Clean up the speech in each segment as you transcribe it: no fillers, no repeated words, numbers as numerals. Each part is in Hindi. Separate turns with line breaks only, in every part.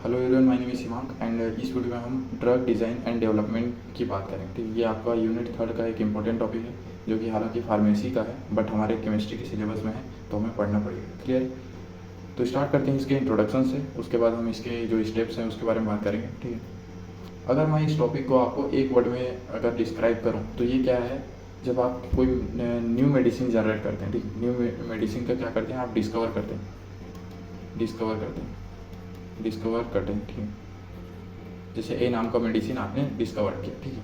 Hello everyone, my name is Shivank and इस वीडियो में हम ड्रग डिज़ाइन एंड डेवलपमेंट की बात करेंगे। ठीक है, ये आपका यूनिट 3 का एक इम्पोर्टेंट टॉपिक है जो कि हालांकि फार्मेसी का है बट हमारे केमिस्ट्री के सिलेबस में है तो हमें पढ़ना पड़ेगा। क्लियर? तो स्टार्ट करते हैं इसके इंट्रोडक्शन से, उसके बाद हम इसके जो स्टेप्स हैं उसके बारे में बात करेंगे। ठीक है, अगर मैं इस टॉपिक को आपको एक वर्ड में अगर डिस्क्राइब करूँ तो ये क्या है, जब आप कोई न्यू मेडिसिन जनरेट करते हैं। ठीक है, न्यू मेडिसिन का क्या करते हैं, आप डिस्कवर करते हैं। ठीक है, जैसे ए नाम का मेडिसिन आपने डिस्कवर किया। ठीक है,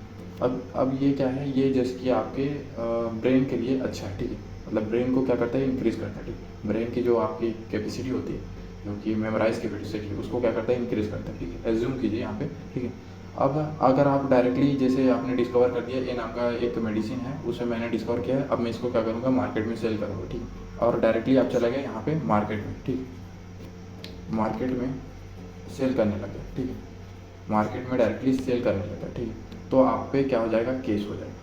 अब ये क्या है, ये जैसे कि आपके ब्रेन के लिए अच्छा है। ठीक है, मतलब ब्रेन को क्या करता है, इंक्रीज़ करता है। ठीक है, ब्रेन की जो आपकी कैपेसिटी होती है, जो कि मेमोराइज कैपेसिटी, उसको क्या करता है, इंक्रीज़ करता है। ठीक है, एज्यूम कीजिए यहाँ पे। ठीक है, अब अगर आप डायरेक्टली जैसे आपने डिस्कवर कर दिया ए नाम का एक मेडिसिन है, उसे मैंने डिस्कवर किया है, अब मैं इसको क्या करूँगा, मार्केट में सेल करूँगा। ठीक है, और डायरेक्टली आप चले गए यहाँ पे मार्केट में। ठीक है, मार्केट में सेल करने लगे। ठीक है, मार्केट में डायरेक्टली सेल करने लगा। ठीक है, तो आप पे क्या हो जाएगा, केस हो जाएगा।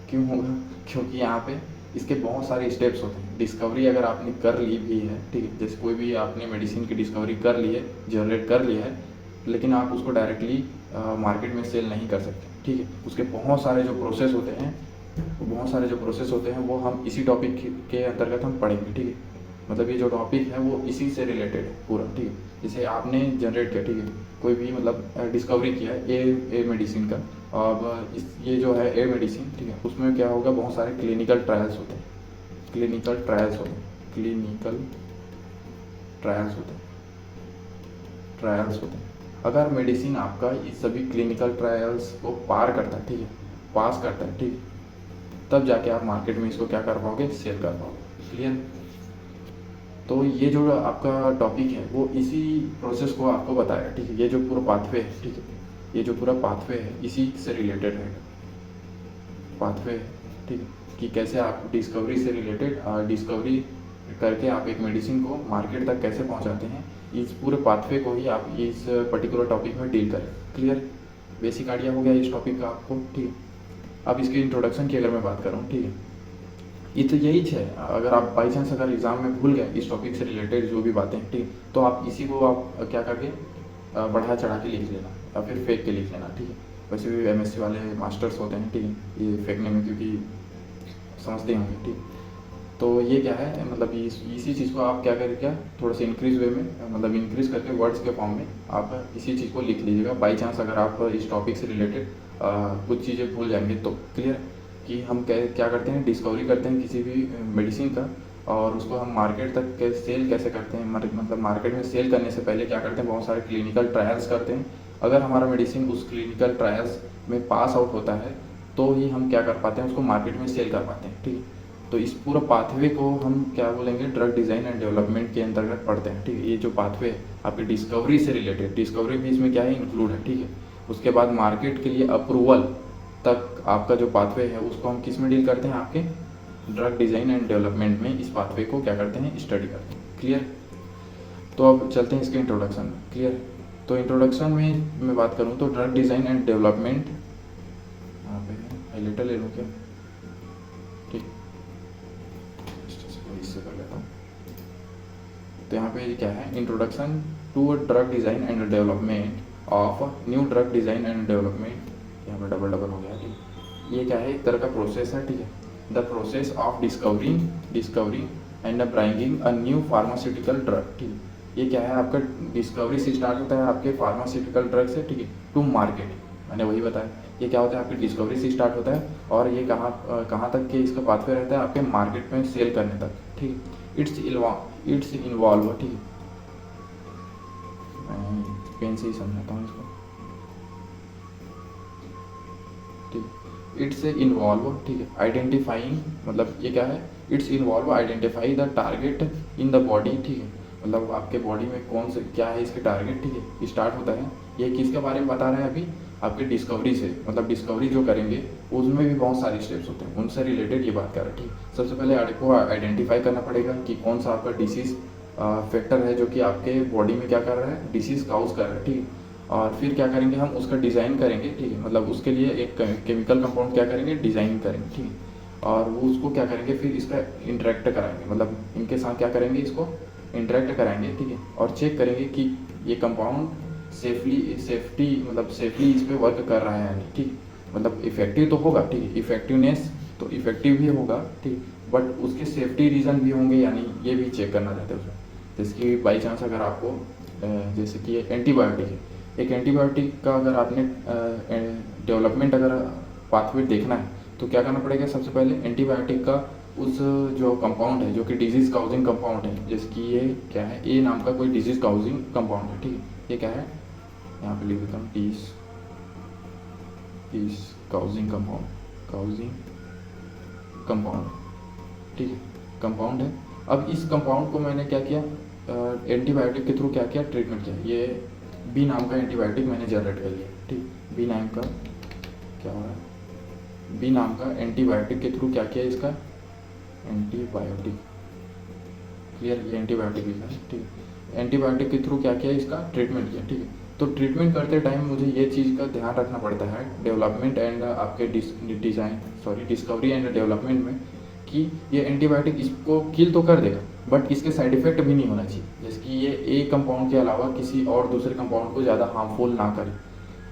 क्यों होगा, क्योंकि यहाँ पे इसके बहुत सारे स्टेप्स होते हैं। डिस्कवरी अगर आपने कर ली भी है, ठीक है, जैसे कोई भी आपने मेडिसिन की डिस्कवरी कर ली है, जनरेट कर लिया है, लेकिन आप उसको डायरेक्टली मार्केट में सेल नहीं कर सकते। ठीक है, उसके बहुत सारे जो प्रोसेस होते हैं वो हम इसी टॉपिक के अंतर्गत हम पढ़ेंगे। ठीक है, मतलब ये जो टॉपिक है वो इसी से रिलेटेड है पूरा। ठीक है, जैसे आपने जनरेट किया, ठीक है, कोई भी मतलब डिस्कवरी किया है ए मेडिसिन का, अब ये जो है ए मेडिसिन, ठीक है, उसमें क्या होगा, बहुत सारे क्लिनिकल ट्रायल्स होते हैं। अगर मेडिसिन आपका इस सभी क्लिनिकल ट्रायल्स को पार करता है, ठीक है, पास करता है, ठीक है, तब जाके आप मार्केट में इसको क्या कर पाओगे, सेल कर पाओगे। क्लियर? तो ये जो आपका टॉपिक है वो इसी प्रोसेस को आपको बताएगा। ठीक है, ये जो पूरा पाथवे है, ठीक है, ये जो पूरा पाथवे है इसी से रिलेटेड रहेगा। पाथवे है, ठीक है, कि कैसे आप डिस्कवरी से रिलेटेड डिस्कवरी करके आप एक मेडिसिन को मार्केट तक कैसे पहुंचाते हैं, इस पूरे पाथवे को ही आप इस पर्टिकुलर टॉपिक में डील करें। क्लियर? बेसिक आइडिया हो गया इस टॉपिक का आपको। ठीक है, अब इसके इंट्रोडक्शन की अगर मैं बात करूँ, ठीक है, ये तो यही है। अगर आप बाई चांस अगर एग्ज़ाम में भूल गए इस टॉपिक से रिलेटेड जो भी बातें, ठीक, तो आप इसी को आप क्या करके बढ़ा चढ़ा के लिख लेना या फिर फेंक के लिख लेना। ठीक है, वैसे भी एमएससी वाले मास्टर्स होते हैं, ठीक है, ये फेंकने में क्योंकि समझते होंगे। ठीक, तो ये क्या है, मतलब इसी चीज़ को आप क्या करें, क्या थोड़ा सा इंक्रीज वे में, मतलब इंक्रीज करके वर्ड्स के फॉर्म में आप इसी चीज़ को लिख लीजिएगा। बाई चांस अगर आप इस टॉपिक से रिलेटेड कुछ चीज़ें भूल जाएंगे तो। क्लियर? कि हम क्या करते हैं, डिस्कवरी करते हैं किसी भी मेडिसिन का, और उसको हम मार्केट तक सेल कैसे करते हैं, मतलब मार्केट में सेल करने से पहले क्या करते हैं, बहुत सारे क्लिनिकल ट्रायल्स करते हैं। अगर हमारा मेडिसिन उस क्लिनिकल ट्रायल्स में पास आउट होता है तो ही हम क्या कर पाते हैं, उसको मार्केट में सेल कर पाते हैं। ठीक है, तो इस पूरा पाथवे को हम क्या बोलेंगे, ड्रग डिज़ाइन एंड डेवलपमेंट के अंतर्गत पढ़ते हैं। ठीक है, ये जो पाथवे है आपकी डिस्कवरी से रिलेटेड, डिस्कवरी भी इसमें क्या है, इंक्लूड है। ठीक है, उसके बाद मार्केट के लिए अप्रूवल तक आपका जो पाथवे है उसको हम किस में डील करते हैं, आपके ड्रग डिज़ाइन एंड डेवलपमेंट में इस पाथवे को क्या करते हैं, स्टडी करते हैं। क्लियर? तो अब चलते हैं इसके इंट्रोडक्शन में। क्लियर? तो इंट्रोडक्शन में मैं बात करूँ तो ड्रग डिज़ाइन एंड डेवलपमेंट, यहाँ पे हाईलाइटर ले लूँ क्या, ठीक, इससे कर लेता हूँ। तो यहाँ पे क्या है, introduction to drug design and development of new drug design and development, यहाँ पे डबल हो गया। ठीक, ये क्या है, एक तरह का प्रोसेस है। ठीक है, the process of discovery and bringing a new pharmaceutical drug. ठीक है, ये क्या है, आपका डिस्कवरी से स्टार्ट होता है आपके फार्मास्यूटिकल ड्रग से, ठीक है, टू मार्केट। मैंने वही बताया, ये क्या होता है, आपकी डिस्कवरी से स्टार्ट होता है और ये कहाँ तक के इसका पाथवे रहता है, आपके मार्केट में सेल करने तक। ठीक है, इट्स इन्वॉल्व, ठीक है, मैं पेन से ही समझाता हूँ इसको। ठीक, इट्स इन्वॉल्व, ठीक है, आइडेंटिफाइंग, मतलब ये क्या है, it's involve identify the target in the body. ठीक है, मतलब आपके बॉडी में कौन से क्या है इसके टारगेट। ठीक है, स्टार्ट होता है, ये किसके बारे में बता रहे हैं अभी, आपके डिस्कवरी से, मतलब डिस्कवरी जो करेंगे उसमें भी बहुत सारे स्टेप्स होते हैं, उनसे रिलेटेड ये बात कर रहे हैं। ठीक, सबसे पहले आपको आइडेंटिफाई करना पड़ेगा कि कौन सा आपका डिसीज़ फैक्टर है जो कि आपके बॉडी में क्या कर रहा है, डिसीज़ काउज कर रहा है। ठीक, और फिर क्या करेंगे, हम उसका डिज़ाइन करेंगे। ठीक है, मतलब उसके लिए एक केमिकल कंपाउंड क्या करेंगे, डिज़ाइन करेंगे। ठीक है, और वो उसको क्या करेंगे, फिर इसका इंटरेक्ट कराएंगे, मतलब इनके साथ क्या करेंगे, इसको इंटरेक्ट कराएंगे। ठीक है, और चेक करेंगे कि ये कंपाउंड सेफ्टी मतलब सेफली इस पे वर्क कर रहा है या नहीं, ठीक। मतलब इफेक्टिव तो होगा, ठीक है, इफेक्टिवनेस तो इफेक्टिव भी होगा, ठीक, बट उसके सेफ्टी रीज़न भी होंगे या नहीं, ये भी चेक करना चाहते हैं उसमें। जैसे कि बाई चांस अगर आपको जैसे कि एंटीबायोटिक है, एक एंटीबायोटिक का अगर आपने डेवलपमेंट अगर पाथवे देखना है तो क्या करना पड़ेगा, सबसे पहले एंटीबायोटिक का उस जो कंपाउंड है जो कि डिजीज़ काउजिंग कंपाउंड है, जैसे कि ये क्या है, ए नाम का कोई डिजीज़ काउजिंग कंपाउंड है, ठीक है, ये क्या है, यहाँ पे लिख देता हूँ, डिस काउजिंग कंपाउंड, ठीक है, कंपाउंड है। अब इस कंपाउंड को मैंने क्या किया, एंटीबायोटिक के थ्रू क्या किया, ट्रीटमेंट किया। ये बी नाम का एंटीबायोटिक मैंने जनरेट कर लिया, ठीक, बी नाम का क्या हो रहा है, बी नाम का एंटीबायोटिक के थ्रू क्या किया, इसका एंटीबायोटिक, क्लियर, ये एंटीबायोटिक लिखा है, ठीक है, एंटीबायोटिक के थ्रू क्या किया, इसका ट्रीटमेंट किया, ठीक है। तो ट्रीटमेंट करते टाइम मुझे ये चीज़ का ध्यान रखना पड़ता है डेवलपमेंट एंड आपके डिस्कवरी एंड डेवलपमेंट में, कि ये एंटीबायोटिक इसको किल तो कर देगा बट इसके साइड इफेक्ट भी नहीं होना चाहिए, जैसे कि ये ए कंपाउंड के अलावा किसी और दूसरे कंपाउंड को ज़्यादा हार्मफुल ना करे।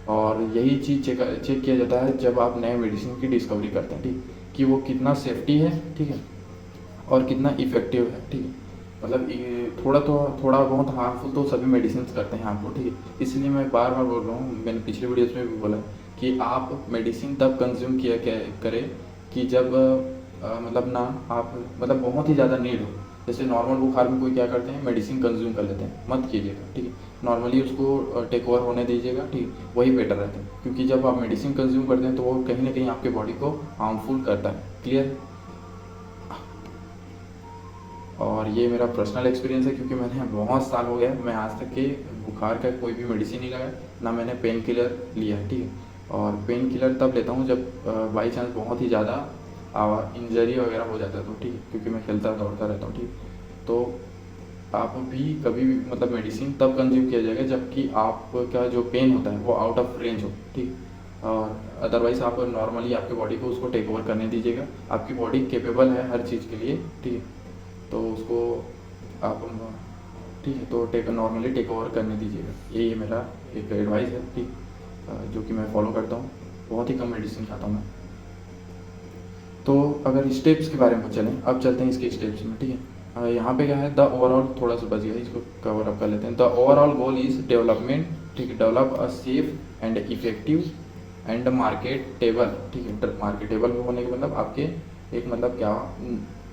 और यही चीज़ चेक किया जाता है जब आप नए मेडिसिन की डिस्कवरी करते हैं, ठीक, कि वो कितना सेफ्टी है, ठीक है, और कितना इफेक्टिव है, ठीक है। मतलब ये थोड़ा बहुत हार्मफुल तो सभी मेडिसिन करते हैं आपको, ठीक है। इसलिए मैं बार बार बोल रहा हूँ, मैंने पिछले वीडियोस में भी बोला कि आप मेडिसिन तब कंज्यूम किया करें कि जब मतलब ना आप मतलब बहुत ही ज़्यादा नीड हो। जैसे नॉर्मल बुखार में कोई क्या करते हैं, मेडिसिन कंज्यूम कर लेते हैं, मत कीजिएगा, ठीक है, नॉर्मली उसको टेक ओवर होने दीजिएगा, ठीक, वही बेटर रहता है। क्योंकि जब आप मेडिसिन कंज्यूम करते हैं तो वो कहीं ना कहीं आपके बॉडी को हार्मफुल करता है, क्लियर। और ये मेरा पर्सनल एक्सपीरियंस है, क्योंकि मैंने बहुत साल हो गया, मैं आज तक के बुखार का कोई भी मेडिसिन नहीं लगाया, ना मैंने पेन किलर लिया है, ठीक है। और पेन किलर तब लेता हूँ जब बाई चांस बहुत ही ज़्यादा इंजरी वगैरह हो जाता है, तो ठीक है, क्योंकि मैं खेलता दौड़ता रहता हूँ, ठीक। तो आप भी कभी भी मतलब मेडिसिन तब कंज्यूम किया जाएगा जबकि आपका जो पेन होता है वो आउट ऑफ रेंज हो, ठीक। और अदरवाइज़ आप नॉर्मली आपके बॉडी को उसको टेक ओवर करने दीजिएगा, आपकी बॉडी केपेबल है हर चीज़ के लिए, ठीक है। तो उसको आप ठीक है, तो नॉर्मली टेक ओवर करने दीजिएगा, यही मेरा एक एडवाइस है, ठीक, जो कि मैं फॉलो करता हूँ, बहुत ही कम मेडिसिन खाता हूँ मैं। तो अगर स्टेप्स के बारे में चलें, अब चलते हैं इसके स्टेप्स में, ठीक है। यहाँ पे क्या है, द ओवरऑल थोड़ा सा बच गया, इसको कवर अप कर लेते हैं। The overall goal is development, ठीक है, develop a safe and effective and marketable, ठीक है, मार्केटेबल होने के मतलब आपके एक मतलब क्या,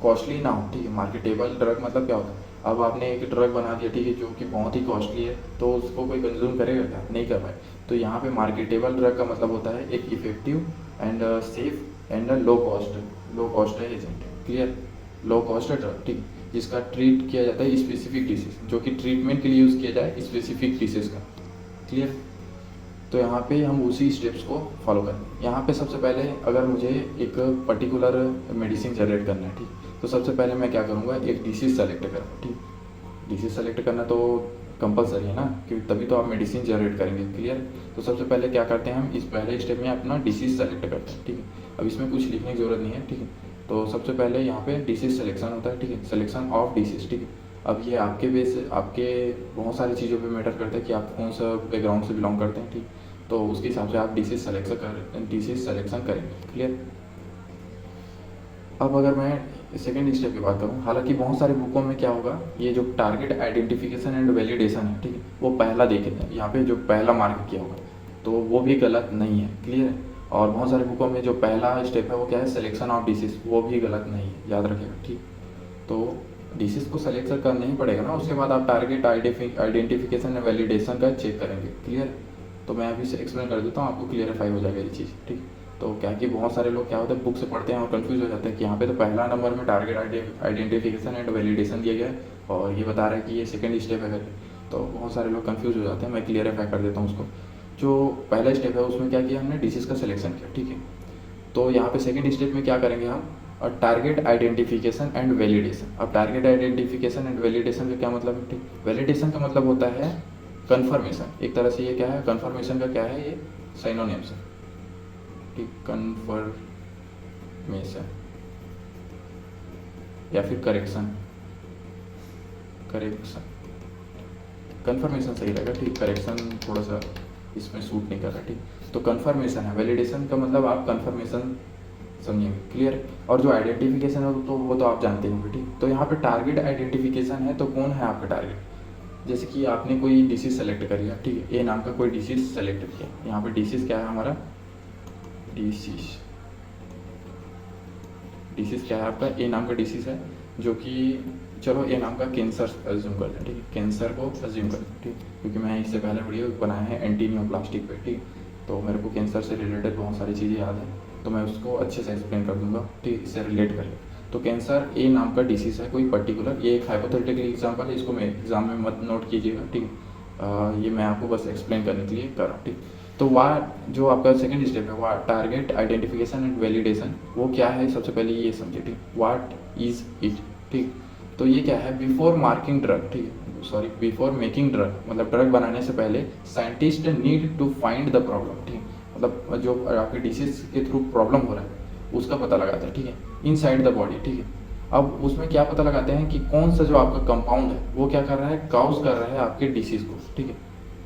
कॉस्टली ना हो, ठीक है। मार्केटेबल ड्रग मतलब क्या होता है, अब आपने एक ड्रग बना दिया, ठीक है, जो कि बहुत ही कॉस्टली है, तो उसको कोई कंज्यूम करेगा क्या, नहीं कर पाए। तो यहाँ पे मार्केटेबल ड्रग का मतलब होता है एक effective and safe and low cost है एजेंट, क्लियर, लो कॉस्ट है ड्रग, ठीक, जिसका ट्रीट किया जाता है स्पेसिफिक डिसीज, जो कि ट्रीटमेंट के लिए यूज़ किया जाए स्पेसिफिक डिसीज का, क्लियर। तो यहाँ पे हम उसी स्टेप्स को फॉलो करें। यहाँ पे सबसे पहले अगर मुझे एक पर्टिकुलर मेडिसिन जनरेट करना है, ठीक, तो सबसे पहले मैं क्या करूँगा, एक डिसीज सेलेक्ट करूँगा, ठीक, डिसीज सेलेक्ट करना तो कंपलसरी है ना, क्योंकि तभी तो आप मेडिसिन जनरेट करेंगे, क्लियर। तो सबसे पहले क्या करते हैं, हम इस पहले स्टेप में अपना डिसीज सेलेक्ट करते हैं, ठीक है। अब इसमें कुछ लिखने की ज़रूरत नहीं है, ठीक है। तो सबसे पहले यहाँ पे डिसीज सिलेक्शन होता है, ठीक है, सिलेक्शन ऑफ डिसीज, ठीक है। अब ये आपके बेस आपके बहुत सारी चीज़ों पे मैटर करता है कि आप कौन सा बैकग्राउंड से बिलोंग करते हैं, ठीक, तो उसके हिसाब से आप डिसीज सेलेक्शन करेंगे, क्लियर। अब अगर मैं सेकेंड स्टेप की बात करूँ, हालांकि बहुत सारे बुकों में क्या होगा, ये जो टारगेट आइडेंटिफिकेशन एंड वैलिडेशन है, ठीक है, वो पहला देखे यहाँ पे जो पहला मार्क किया होगा, तो वो भी गलत नहीं है, क्लियर है। और बहुत सारे बुकों में जो पहला स्टेप है वो क्या है, सिलेक्शन ऑफ डिसीज, वो भी गलत नहीं है, याद रखिएगा, ठीक। तो डिसीज को सेलेक्शन करना ही पड़ेगा ना, उसके बाद आप टारगेट आइडेंटिफिकेशन एंड वैलिडेशन का चेक करेंगे, क्लियर। तो मैं अभी से एक्सप्लेन कर देता हूँ, आपको क्लियरिफाई हो जाएगा ये चीज़, ठीक। तो क्या कि बहुत सारे लोग क्या होता है बुक से पढ़ते हैं और कंफ्यूज हो जाते हैं कि यहाँ पे तो पहला नंबर में टारगेट आइडेंटिफिकेशन एंड वैलिडेशन दिया गया है और ये बता रहा है कि ये सेकंड स्टेप है करके, तो बहुत सारे लोग कंफ्यूज हो जाते हैं। मैं क्लियरिफाई कर देता हूँ उसको। जो पहला स्टेप है उसमें क्या किया हमने, डिसीज का सिलेक्शन किया, ठीक है। तो यहाँ पे सेकेंड स्टेप में क्या करेंगे हम, टारगेट आइडेंटिफिकेशन एंड वैलिडेशन। अब टारगेट आइडेंटिफिकेशन एंड वैलिडेशन का क्या मतलब है, ठीक। वैलिडेशन का मतलब होता है कन्फर्मेशन, एक तरह से ये क्या है, कन्फर्मेशन का क्या है, ये साइनोनिम्स है, ठीक, कन्फर्मेशन या फिर करेक्शन कन्फर्मेशन सही रहेगा, ठीक। करेक्शन थोड़ा सा इसमें सूट नहीं कर रहा, ठीक। तो कन्फर्मेशन है, वैलिडेशन का मतलब आप कन्फर्मेशन समझेंगे, क्लियर। और जो आइडेंटिफिकेशन है तो वो तो आप जानते होंगे, ठीक। तो यहाँ पे टारगेट आइडेंटिफिकेशन है, तो कौन है आपका टारगेट। जैसे कि आपने कोई डिसीज सेलेक्ट कर लिया, ठीक है, ए नाम का कोई डिसीज सेलेक्ट किया। यहाँ पे डिसीज क्या है हमारा, डिसीज क्या है आपका, ए नाम का डिसीज है, जो कि चलो ए नाम का कैंसर अज्यूम कर लें, ठीक है, कैंसर को अज्यूम कर लें, ठीक। क्योंकि मैं इससे पहले वीडियो बनाया है एंटीनियोप्लास्टिक पे, ठीक। तो मेरे को कैंसर से रिलेटेड बहुत सारी चीज़ें याद हैं, तो मैं उसको अच्छे से एक्सप्लेन कर दूंगा, ठीक, इससे रिलेट कर। तो कैंसर ए नाम का डिसीज है कोई पर्टिकुलर, ये एक हाइपोथेटिकल एग्जाम्पल है, इसको मैं एग्जाम में मत नोट कीजिएगा, ठीक। ये मैं आपको बस एक्सप्लेन करने के लिए कर रहा हूँ, ठीक। तो वह जो आपका सेकंड स्टेप है वह टारगेट आइडेंटिफिकेशन एंड वैलिडेशन, वो क्या है सबसे पहले ये समझे, ठीक। व्हाट इज इट, ठीक। तो ये क्या है, बिफोर मार्किंग ड्रग, ठीक है, सॉरी बिफोर मेकिंग ड्रग, मतलब ड्रग बनाने से पहले scientist need to find the problem, ठीक। मतलब जो आपके डिसीज के थ्रू प्रॉब्लम हो रहा है उसका पता लगाते हैं, ठीक है, इनसाइड द बॉडी, ठीक है। अब उसमें क्या पता लगाते हैं कि कौन सा जो आपका कंपाउंड है वो क्या कर रहा है, काउज कर रहा है आपके डिसीज को, ठीक है।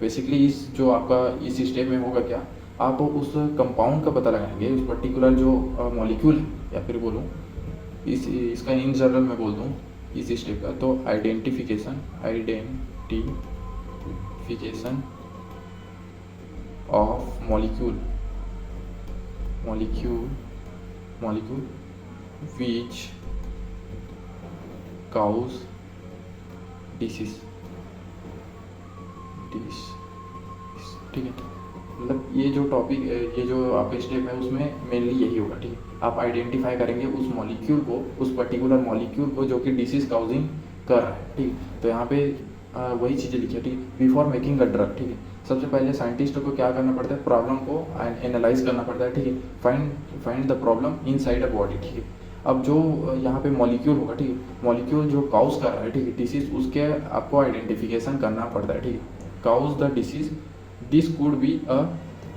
बेसिकली इस जो आपका इस स्टेप में होगा क्या, आप उस कंपाउंड का पता लगाएंगे, उस पर्टिकुलर जो मॉलिक्यूल है, या फिर बोलूँ इसका इन जनरल मैं बोल दूँ इस स्टेप का, तो identification of molecule which cause disease, ठीक है। मतलब ये जो टॉपिक, ये जो आपका स्टेप है उसमें मेनली यही होगा, ठीक है। आप आइडेंटिफाई करेंगे उस मॉलिक्यूल को, उस पर्टिकुलर मॉलिक्यूल को जो कि डिसीज काउजिंग कर रहा है, ठीक। तो यहाँ पे वही चीज़ें लिखी है, ठीक। बिफोर मेकिंग अ ड्रग, ठीक है, सबसे पहले साइंटिस्ट को क्या करना पड़ता है, प्रॉब्लम को एनालाइज करना पड़ता है, ठीक है। Find the problem inside a body, ठीक है। अब जो यहाँ पे मॉलिक्यूल होगा, ठीक है, मॉलिक्यूल जो काउज कर रहा है, ठीक है, डिसीज, उसके आपको आइडेंटिफिकेशन करना पड़ता है, ठीक है। Cause the disease, this could be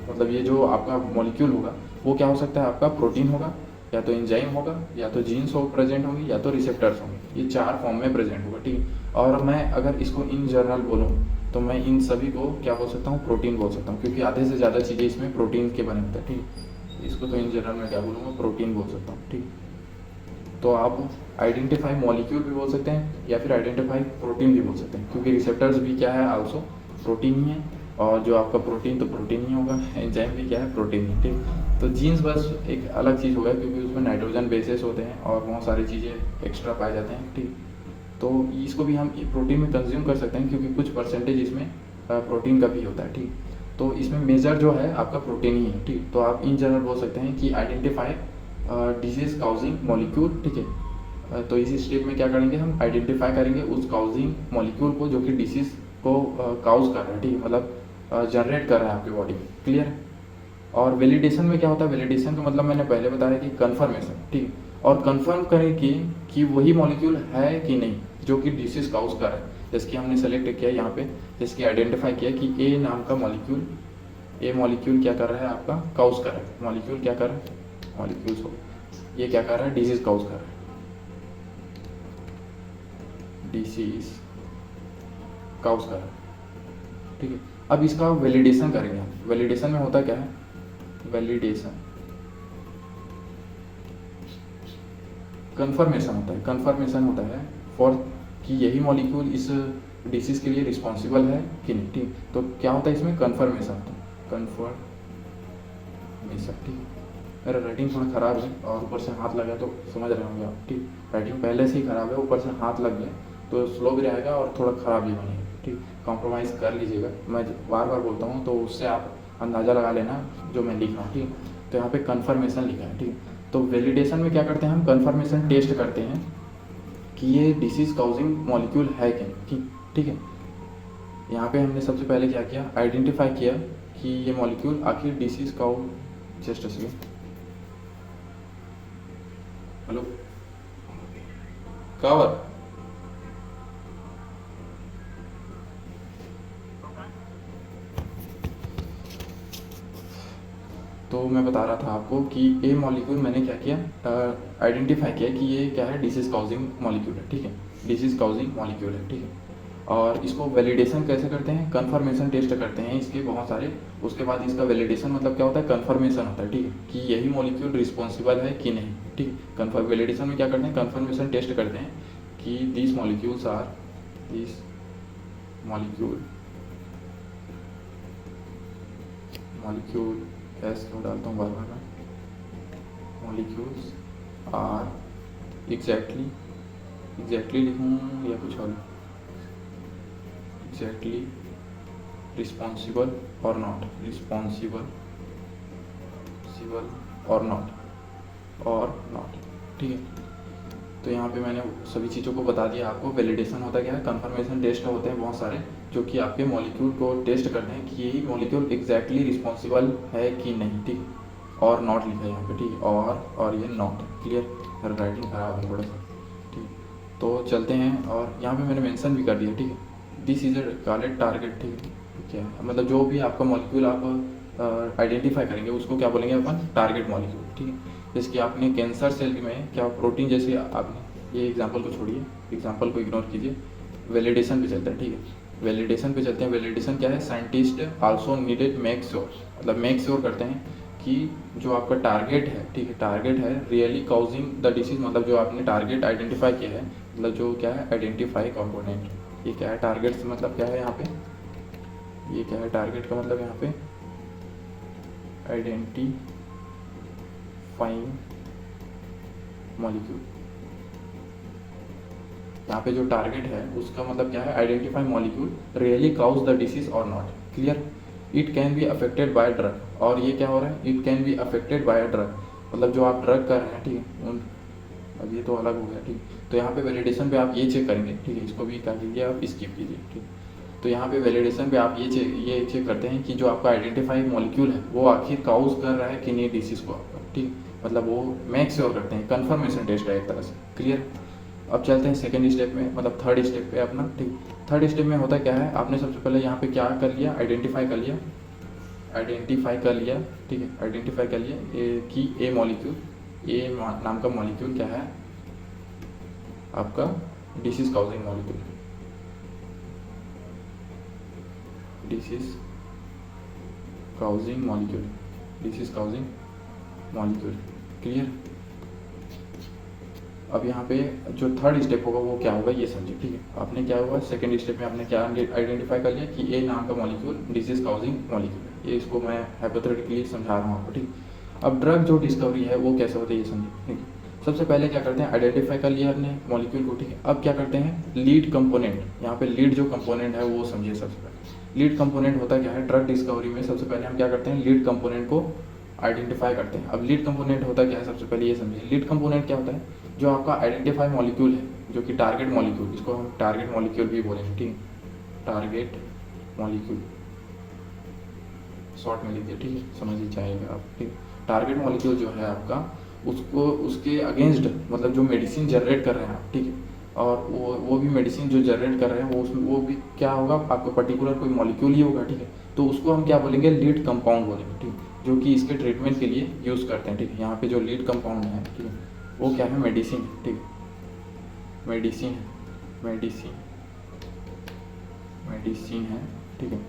मतलब ये जो आपका मॉलिक्यूल होगा वो क्या हो सकता है, आपका प्रोटीन होगा, या तो एंजाइम होगा, या तो जीन्स हो प्रेजेंट होंगी, या तो रिसेप्टर्स होंगे, ये 4 फॉर्म में प्रेजेंट होगा, ठीक है। और मैं अगर इसको इन जनरल बोलूँ तो मैं इन सभी को क्या बोल सकता हूँ, प्रोटीन बोल सकता हूँ, क्योंकि आधे से ज़्यादा चीज़ें इसमें प्रोटीन के बने होते हैं, ठीक। इसको तो इन जनरल मैं क्या बोलूँगा, प्रोटीन बोल सकता हूँ, ठीक। तो आप आइडेंटिफाई मॉलिक्यूल भी बोल सकते हैं, या फिर आइडेंटिफाई प्रोटीन भी बोल सकते हैं, क्योंकि रिसेप्टर्स भी क्या है, आल्सो प्रोटीन ही है, और जो आपका प्रोटीन तो प्रोटीन ही होगा, एंजाइम भी क्या है, प्रोटीन ही, ठीक। तो जीन्स बस एक अलग चीज़ होगा, क्योंकि उसमें नाइट्रोजन बेसेस होते हैं और बहुत सारी चीज़ें एक्स्ट्रा पाए जाते हैं, ठीक। तो इसको भी हम प्रोटीन में कंज्यूम कर सकते हैं, क्योंकि कुछ परसेंटेज इसमें प्रोटीन का भी होता है, ठीक। तो इसमें मेजर जो है आपका प्रोटीन ही है, ठीक। तो आप इन जनरल बोल सकते हैं कि आइडेंटिफाई डिजीज काउजिंग मॉलिक्यूल, ठीक है। तो इसी स्टेप में क्या करेंगे, हम आइडेंटिफाई करेंगे उस काउजिंग मॉलिक्यूल को जो कि डिसीज को काउज कर रहा है, ठीक है, मतलब जनरेट कर रहा है आपकी बॉडी में, क्लियर। और वैलिडेशन में क्या होता है, वैलिडेशन का मतलब मैंने पहले बताया कि कंफर्मेशन, ठीक। और कंफर्म करें कि वही मॉलिक्यूल है कि नहीं जो कि डिसीज काउज कर रहा है। जैसे कि हमने सेलेक्ट किया यहाँ पे, जैसे कि आइडेंटिफाई किया कि ए नाम का मॉलिक्यूल, ए मॉलिक्यूल क्या कर रहा है, आपका काउज कर रहा है। मॉलिक्यूल क्या कर रहा है, मॉलिक्यूल्स हो, ये क्या कर रहा है, डिसीज काउज कर रहा है, डिसीज काउज कर रहा है, ठीक है। अब इसका वैलिडेशन करेंगे हम। वैलिडेशन में होता क्या है, वैलिडेशन कंफर्मेशन होता है, कंफर्मेशन होता है फॉर कि यही मॉलिक्यूल इस डिसीज के लिए रिस्पॉन्सिबल है कि नहीं, ठीक। तो क्या होता है इसमें, कंफर्मेशन होता है, कंफर्मेशन, ठीक। मेरा राइटिंग थोड़ा ख़राब है और ऊपर से हाथ लगा तो समझ रहे होंगे आप, ठीक। राइटिंग पहले से ही ख़राब है, ऊपर से हाथ लग गया तो स्लो भी रहेगा और थोड़ा ख़राब भी बनेगा, ठीक। कॉम्प्रोमाइज़ कर लीजिएगा, मैं बार बार बोलता हूँ, तो उससे आप अंदाज़ा लगा लेना जो मैं लिख रहा हूँ, ठीक। तो यहाँ पे कंफर्मेशन लिखा है, ठीक। तो वैलिडेशन में क्या करते हैं हम, कंफर्मेशन टेस्ट करते हैं कि ये डिसीज काउजिंग मॉलिक्यूल है कि नहीं, ठीक है। यहाँ पे हमने सबसे पहले क्या किया, आइडेंटिफाई किया कि ये मॉलिक्यूल आखिर disease cause, just a second, hello कावर, तो मैं बता रहा था आपको कि ए मॉलिक्यूल मैंने क्या किया, आइडेंटिफाई किया कि ये क्या है, डिसीज काउजिंग मॉलिक्यूल है, ठीक है, डिसीज काउजिंग मॉलिक्यूल है, ठीक है। और इसको वैलिडेशन कैसे करते हैं, कंफर्मेशन टेस्ट करते हैं इसके बहुत सारे। उसके बाद इसका वैलिडेशन मतलब क्या होता है, कंफर्मेशन होता है, ठीक है, कि यही मॉलिक्यूल रिस्पॉन्सिबल है कि नहीं, ठीक। कन्फर्म वैलिडेशन में क्या करते हैं, कंफर्मेशन टेस्ट करते हैं कि दिस मॉलिक्यूल एस क्यों डालता हूँ बार बार मैं, मॉलिक्यूल्स आर एग्जैक्टली लिखूँ या कुछ और, एग्जैक्टली रिस्पॉन्सिबल और नॉट, ठीक है। तो यहाँ पे मैंने सभी चीज़ों को बता दिया आपको। वैलिडेशन होता क्या है, कंफर्मेशन टेस्ट होते हैं बहुत सारे, जो कि आपके मॉलिक्यूल को टेस्ट करते हैं कि यही मॉलिक्यूल एग्जैक्टली रिस्पॉन्सिबल है कि नहीं, ठीक। और नॉट लिखा है यहाँ पे, ठीक, और ये नॉट, क्लियर। राइटिंग खराब है थोड़ा सा, ठीक। तो चलते हैं, और यहाँ पे मैंने मेंशन भी कर दिया, ठीक है, दिस इज कॉल्ड टारगेट, ठीक है। क्या है मतलब, जो भी आपका मॉलिक्यूल आप आइडेंटिफाई करेंगे उसको क्या बोलेंगे अपन, टारगेट मॉलिक्यूल, ठीक है। जैसे कि आपने कैंसर सेल में क्या प्रोटीन, जैसे आपने ये एग्जांपल को छोड़िए, एग्जांपल को इग्नोर कीजिए, वैलिडेशन पे चलते हैं, ठीक है। वैलिडेशन पे चलते हैं। वैलिडेशन क्या है, scientist also needed make sure, मतलब मेक श्योर करते हैं कि जो आपका टारगेट है, ठीक है, टारगेट है रियली काउजिंग द डिसीज, मतलब जो आपने टारगेट आइडेंटिफाई किया है, मतलब जो क्या है, आइडेंटिफाई कंपोनेंट, ये क्या है, टारगेट से मतलब क्या है यहाँ पे, ये क्या है, टारगेट का मतलब यहाँ पे आइडेंटिफाइंग मॉलिक्यूल, यहाँ पे जो टारगेट है उसका मतलब क्या है, identify molecule really cause the disease और not, clear. It can be affected by drug, और ये क्या हो रहा है, it can be affected by drug, मतलब जो आप ड्रग कर रहे हैं, ठीक है, उन, अब ये तो अलग हो गया, ठीक। तो यहाँ पे वैलिडेशन पे आप ये चेक करेंगे, ठीक है, इसको भी क्या कीजिए आप, स्किप कीजिए, ठीक। तो यहाँ पे वैलिडेशन पे आप ये चेक करते हैं कि जो आपका आइडेंटिफाई मॉलिक्यूल है वो आखिर काउज कर रहा है कि नहीं डिसीज को आपका, ठीक, मतलब वो मेक श्योर करते हैं, कंफर्मेशन टेस्ट है एक तरह से, क्लियर। अब चलते हैं सेकंड स्टेप में, मतलब थर्ड स्टेप पे अपना, ठीक। थर्ड स्टेप में होता क्या है, आपने सबसे पहले यहाँ पे क्या कर लिया, आइडेंटिफाई कर लिया, ठीक है, आइडेंटिफाई कर लिया कि ए मॉलिक्यूल, ए नाम का मॉलिक्यूल क्या है आपका, disease causing molecule, disease causing molecule, clear. अब यहाँ पे जो थर्ड स्टेप होगा वो क्या होगा, ये समझिए, ठीक है। आपने क्या हुआ, सेकंड स्टेप में आपने क्या आइडेंटिफाई कर लिया कि ए नाम का मॉलिक्यूल डिसीज काउजिंग मॉलिक्यूल है, ये इसको मैं हाइपोथेटिकली समझा रहा हूँ आपको, ठीक। अब ड्रग जो डिस्कवरी है वो कैसे होती है, ये समझिए, ठीक। सबसे पहले क्या करते हैं, आइडेंटिफाई कर लिया आपने मॉलिक्यूल को, ठीक है। अब क्या करते हैं, लीड कंपोनेंट, यहाँ पे लीड जो कंपोनेंट है वो समझिए। सबसे पहले लीड कंपोनेंट होता क्या है, ड्रग डिस्कवरी में सबसे पहले हम क्या करते हैं, लीड कंपोनेंट को आइडेंटिफाई करते हैं। अब लीड कंपोनेंट होता क्या है, सबसे पहले ये समझिए, लीड कंपोनेंट क्या होता है, जो आपका आइडेंटिफाई मॉलिक्यूल है, जो कि टारगेट मॉलिक्यूल, इसको हम टारगेट मॉलिक्यूल भी बोलेंगे, ठीक, टारगेट मॉलिक्यूल, शॉर्ट में लिख दिया, ठीक है, समझ ही जाएगा आप, ठीक। टारगेट मॉलिक्यूल जो है आपका, उसको उसके अगेंस्ट मतलब जो मेडिसिन जनरेट कर रहे हैं आप, ठीक है, और वो भी मेडिसिन जो जनरेट कर रहे हैं वो भी क्या होगा, आपका पर्टिकुलर कोई मॉलिक्यूल ही होगा, ठीक है। तो उसको हम क्या बोलेंगे, लीड कंपाउंड बोलेंगे, ठीक, जो कि इसके ट्रीटमेंट के लिए यूज़ करते हैं, ठीक है। यहाँ पे जो लीड कंपाउंड है, ठीक है, वो क्या है, मेडिसिन, ठीक है, मेडिसिन है, ठीक है,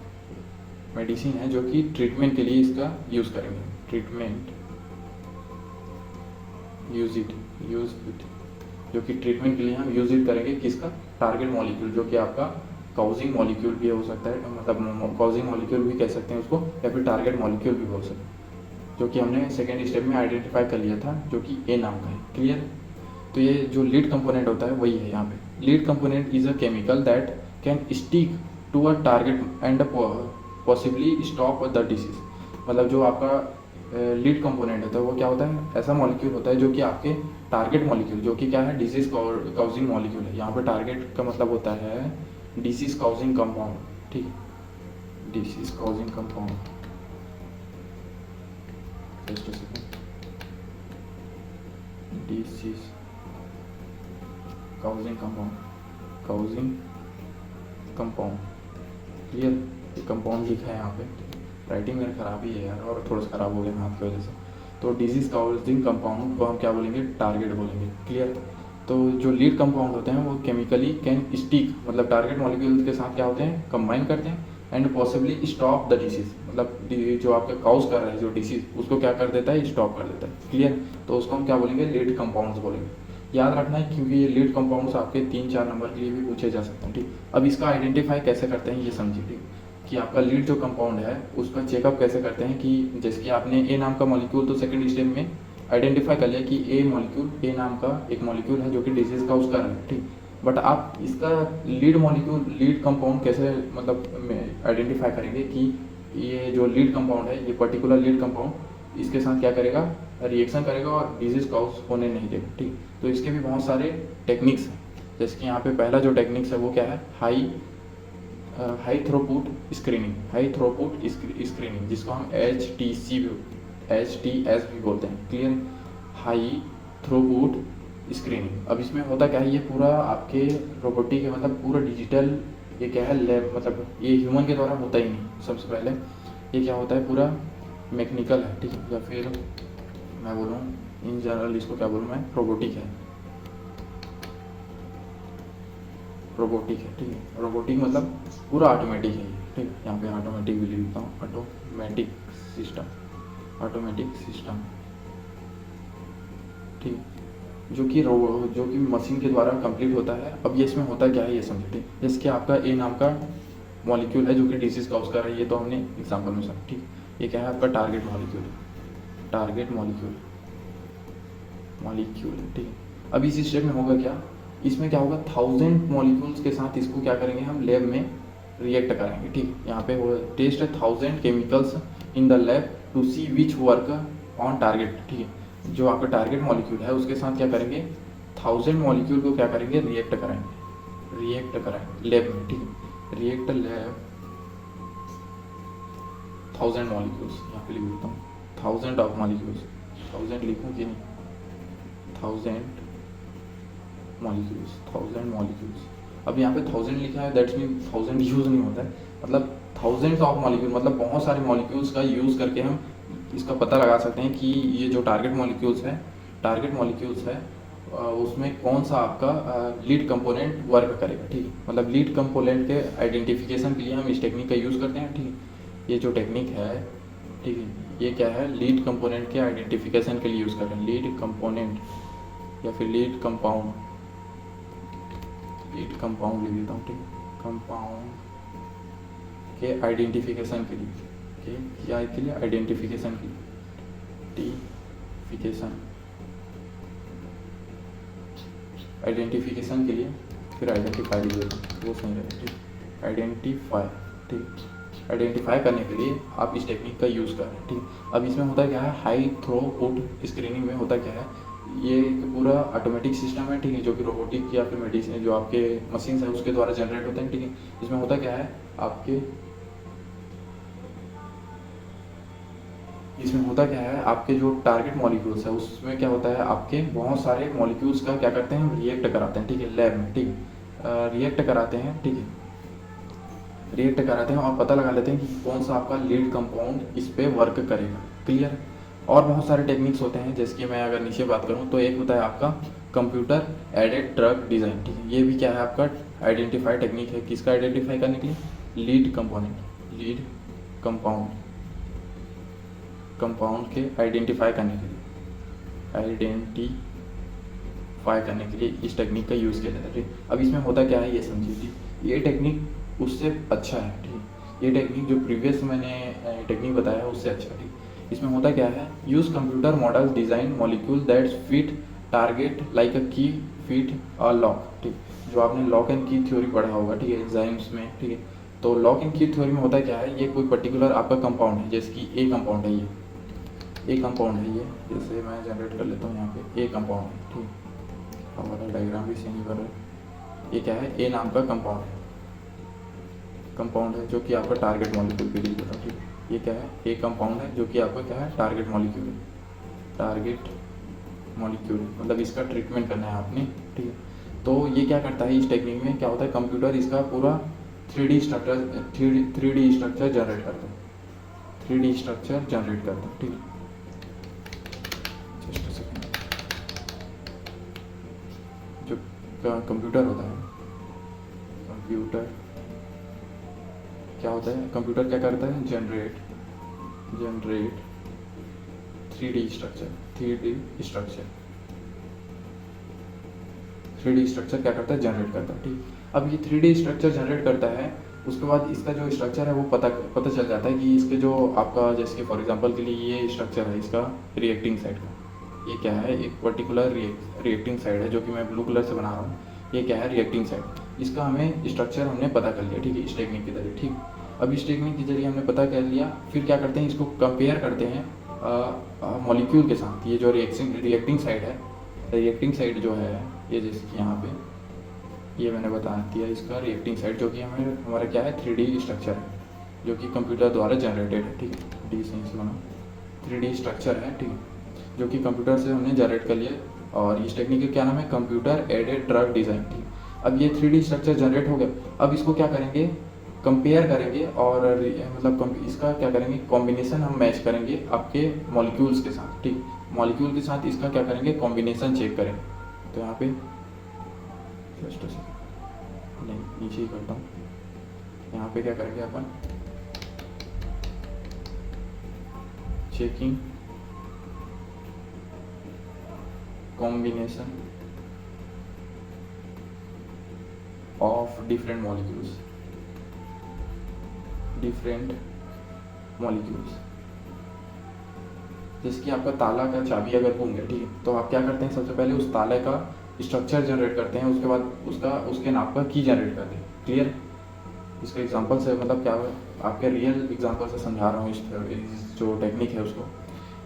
मेडिसिन है जो कि ट्रीटमेंट के लिए इसका यूज़ करेंगे, यूज इट, जो कि ट्रीटमेंट के लिए हम यूज इट करेंगे, किसका, टारगेट मॉलिक्यूल, जो कि आपका काउजिंग मॉलिक्यूल भी हो सकता है, मतलब काउजिंग मॉलिक्यूल भी कह सकते हैं उसको, या फिर टारगेट मॉलिक्यूल भी बोल सकते हैं, जो कि हमने सेकेंड स्टेप में आइडेंटिफाई कर लिया था, जो कि ए नाम का है, क्लियर। तो ये जो लीड कंपोनेंट होता है वही है यहाँ पे, lead component is a chemical that can stick to a target and possibly stop the disease, मतलब जो आपका लीड कंपोनेंट होता है वो क्या होता है, ऐसा मॉलिक्यूल होता है जो कि आपके टारगेट मॉलिक्यूल, जो कि क्या है, डिसीज काउजिंग मॉलिक्यूल है। यहाँ पे टारगेट का मतलब होता है डिसीज काउजिंग कंपाउंड, ठीक है, disease causing compound, disease causing compound, clear. ये कंपाउंड लिखा है यहाँ पे, राइटिंग मेरा खराब ही है यार, और थोड़ा सा खराब हो गया हाथ की वजह से। तो डिजीज काउजिंग कंपाउंड को हम क्या बोलेंगे, टारगेट बोलेंगे, क्लियर। तो जो लीड कंपाउंड होते हैं वो केमिकली कैन स्टिक, मतलब टारगेट मॉलिक्यूल के साथ क्या होते हैं, कंबाइन करते हैं and possibly stop the disease, मतलब जो आपका काउज कर रहा है जो डिसीज उसको क्या कर देता है, स्टॉप कर देता है। क्लियर? तो उसको हम क्या बोलेंगे, लीड कंपाउंड्स बोलेंगे। याद रखना है क्योंकि ये लीड कंपाउंड्स आपके 3-4 नंबर के लिए भी पूछे जा सकते हैं। ठीक, अब इसका आइडेंटिफाई कैसे करते हैं ये समझिए। ठीक, कि आपका लीड जो कंपाउंड है उसका चेकअप कैसे करते हैं, कि जैसे कि आपने ए नाम का मॉलिक्यूल तो सेकंड स्टेप में आइडेंटिफाई कर लिया कि ए नाम का एक मॉलिक्यूल है जो कि डिजीज काउज कर रहा है। ठीक, बट आप इसका लीड मॉलिक्यूल, लीड कंपाउंड कैसे मतलब आइडेंटिफाई करेंगे कि ये जो लीड कंपाउंड है, ये पर्टिकुलर लीड कंपाउंड इसके साथ क्या करेगा, रिएक्शन करेगा और डिजीज काउज होने नहीं देगा। ठीक, तो इसके भी बहुत सारे टेक्निक्स हैं। जैसे कि यहाँ पे पहला जो टेक्निक्स है वो क्या है, हाई थ्रोपुट स्क्रीनिंग, जिसको हम HTS भी बोलते हैं। क्लियर? High throughput screening. अब इसमें होता क्या है, ये पूरा आपके रोबोटिक है, मतलब पूरा डिजिटल, ये क्या है लैब, मतलब ये ह्यूमन के द्वारा होता ही नहीं। सबसे पहले ये क्या होता है, पूरा मैकेनिकल है। ठीक है, या फिर मैं बोलूँ इन जनरल इसको क्या बोलूँ मैं, रोबोटिक है। रोबोटिक है। ठीक है, रोबोटिक मतलब पूरा ऑटोमेटिक है। ठीक है, यहाँ पे ऑटोमेटिक भी लिखता हूँ, ऑटोमेटिक सिस्टम। ठीक, जो कि मशीन के द्वारा कंप्लीट होता है। अब ये इसमें होता क्या है ये समझे। ठीक, जैसे कि आपका ए नाम का मॉलिक्यूल है जो कि डिसीज काउज कर रहा है, ये तो हमने एग्जाम्पल में समझा। ठीक, ये क्या है आपका टारगेट मॉलिक्यूल है। ठीक है, अब इस स्टेप में होगा क्या, इसमें क्या होगा, 1000 मॉलिक्यूल्स के साथ इसको क्या करेंगे, हम लैब में रिएक्ट करेंगे। ठीक, यहाँ पे वो टेस्ट है 1000 chemicals in the lab to see which work on target. ठीक है, जो आपका टारगेट मॉलिक्यूल है उसके साथ क्या करेंगे, 1000 मॉलिक्यूल को क्या करेंगे, रिएक्ट कराएंगे लैब में। ठीक है, रिएक्ट लैब 1000 मॉलिक्यूल्स, यहाँ पे लिख देता हूँ 1000 ऑफ मॉलिक्यूल्स, 1000 लिखूँ कि नहीं, 1000 मॉलिक्यूल्स। अब यहाँ पे 1000 लिखा है, दैट्स मीन 1000 यूज़ नहीं होता है, मतलब थाउजेंड्स ऑफ मॉलिक्यूल, मतलब बहुत सारे मॉलिक्यूल्स का यूज़ करके हम इसका पता लगा सकते हैं कि ये जो टारगेट मॉलिक्यूल्स है उसमें कौन सा आपका लीड कंपोनेंट वर्क करेगा। ठीक है, मतलब लीड कंपोनेंट के आइडेंटिफिकेशन के लिए हम इस टेक्निक का यूज़ करते हैं। ठीक है, ये जो टेक्निक है, ठीक है, ये क्या है, लीड कंपोनेंट के आइडेंटिफिकेशन के लिए यूज़ करते हैं। लीड कंपोनेंट या फिर लीड कंपाउंड लिख देता हूँ। ठीक है, कंपाउंड के आइडेंटिफिकेशन के लिए, क्या के लिए, आइडेंटिफिकेशन के लिए, आइडेंटिफिकेशन के लिए, फिर आइडेंटिफाई वो सही रहेगा। ठीक, आइडेंटिफाई करने के लिए आप इस टेक्निक का यूज़ कर रहे हैं। ठीक, अब इसमें होता क्या है, हाई थ्रोपुट स्क्रीनिंग में होता क्या है, ये एक पूरा ऑटोमेटिक सिस्टम है। ठीक है, जो कि रोबोटिक या फिर मेडिसिन जो आपके मशीन है उसके द्वारा जनरेट होते हैं। ठीक है, इसमें होता क्या है आपके जो टारगेट मॉलिक्यूल्स है उसमें क्या होता है, आपके बहुत सारे मॉलिक्यूल्स का क्या करते हैं, हम रिएक्ट कराते हैं। ठीक है, लैब में। ठीक है, रिएक्ट कराते हैं। ठीक है, रिएक्ट कराते हैं और पता लगा लेते हैं कि कौन सा आपका लीड कंपाउंड इस पे वर्क करेगा। क्लियर? और बहुत सारे टेक्निक्स होते हैं, जैसे कि मैं अगर नीचे बात करूं तो एक होता है आपका कंप्यूटर एडेड ड्रग डिज़ाइन। ठीक है, ये भी क्या है आपका आइडेंटिफाई टेक्निक है, किसका आइडेंटिफाई करने के लिए, लीड कंपाउंड के आइडेंटिफाई करने के लिए इस टेक्निक का यूज़ किया जाता है। ठीक, अब इसमें होता क्या है ये समझिए। ये टेक्निक उससे अच्छा है। ठीक, ये टेक्निक जो प्रीवियस मैंने टेक्निक बताया उससे अच्छा है। ठीक, इसमें होता क्या है, use computer model design molecule that's fit target like अ की फिट अ लॉक। ठीक, जो आपने लॉक एंड की थ्योरी पढ़ा होगा। ठीक है, एंजाइम्स में। ठीक है, तो लॉक एंड की थ्योरी में होता क्या है, ये कोई पर्टिकुलर आपका कंपाउंड है, जैसे कि ए कंपाउंड है, ये जैसे मैं जनरेट कर लेता हूँ यहाँ पे ए कंपाउंड है। ठीक, हमारा डायग्राम भी सेम ही कर रहा है। ये क्या है, ए नाम का कंपाउंड है जो कि आपका टारगेट मॉलिक्यूल पे लिख देता हूँ। ठीक, ये क्या है, ए कंपाउंड है जो कि आपका क्या है, टारगेट मॉलिक्यूल, मतलब इसका ट्रीटमेंट करना है आपने। ठीक है, तो ये क्या करता है, इस टेक्निक में क्या होता है, कंप्यूटर इसका पूरा 3D स्ट्रक्चर जनरेट करता है। ठीक है, कंप्यूटर होता है, कंप्यूटर क्या होता है, कंप्यूटर क्या करता है, generate 3D structure, 3D structure क्या करता है, जनरेट करता है। ठीक, अब ये 3D स्ट्रक्चर जनरेट करता है, उसके बाद इसका जो स्ट्रक्चर है वो पता चल जाता है कि इसके जो आपका, जैसे कि फॉर एग्जांपल के लिए ये स्ट्रक्चर है इसका रिएक्टिंग साइड का, ये क्या है, एक पर्टिकुलर रिएक्टिंग साइड है जो कि मैं ब्लू कलर से बना रहा हूँ, ये क्या है, रिएक्टिंग साइड। इसका हमें स्ट्रक्चर हमने पता कर लिया, ठीक है, इस टेक्निक के जरिए। ठीक, अब इस टेक्निक के जरिए हमने पता कर लिया, फिर क्या करते हैं, इसको कंपेयर करते हैं मॉलिक्यूल के साथ। ये जो रिएक्टिंग साइड है, रिएक्टिंग साइड जो है, ये जैसे कि यहाँ पे ये मैंने बता दिया, इसका रिएक्टिंग साइड जो कि हमारा क्या है, 3D स्ट्रक्चर है जो कि कंप्यूटर द्वारा जनरेटेड है। ठीक है, डी से बना 3D स्ट्रक्चर है, ठीक है, जो कि कंप्यूटर से हमने जनरेट कर लिया। और इस टेक्निक का क्या नाम है, कंप्यूटर एडेड ड्रग डिज़ाइन। ठीक, अब ये 3D स्ट्रक्चर जनरेट हो गया, अब इसको क्या करेंगे, कंपेयर करेंगे और मतलब इसका क्या करेंगे, कॉम्बिनेशन हम मैच करेंगे आपके मॉलिक्यूल्स के साथ। ठीक, मॉलिक्यूल के साथ इसका क्या करेंगे, कॉम्बिनेशन चेक करेंगे। तो यहाँ पे जस्ट नहीं, नीचे ही करता हूँ, यहाँ पे क्या करेंगे अपन, checking combination of different molecules, जैसे कि आपका ताला का चाबी अगर होंगे, ठीक है, तो आप क्या करते हैं, सबसे पहले उस ताले का स्ट्रक्चर जनरेट करते हैं, उसके बाद उसके नाप का की जनरेट करते हैं। क्लियर, इसका एग्जांपल से मतलब क्या है, आपके रियल एग्जांपल से समझा रहा हूँ इस जो टेक्निक है उसको।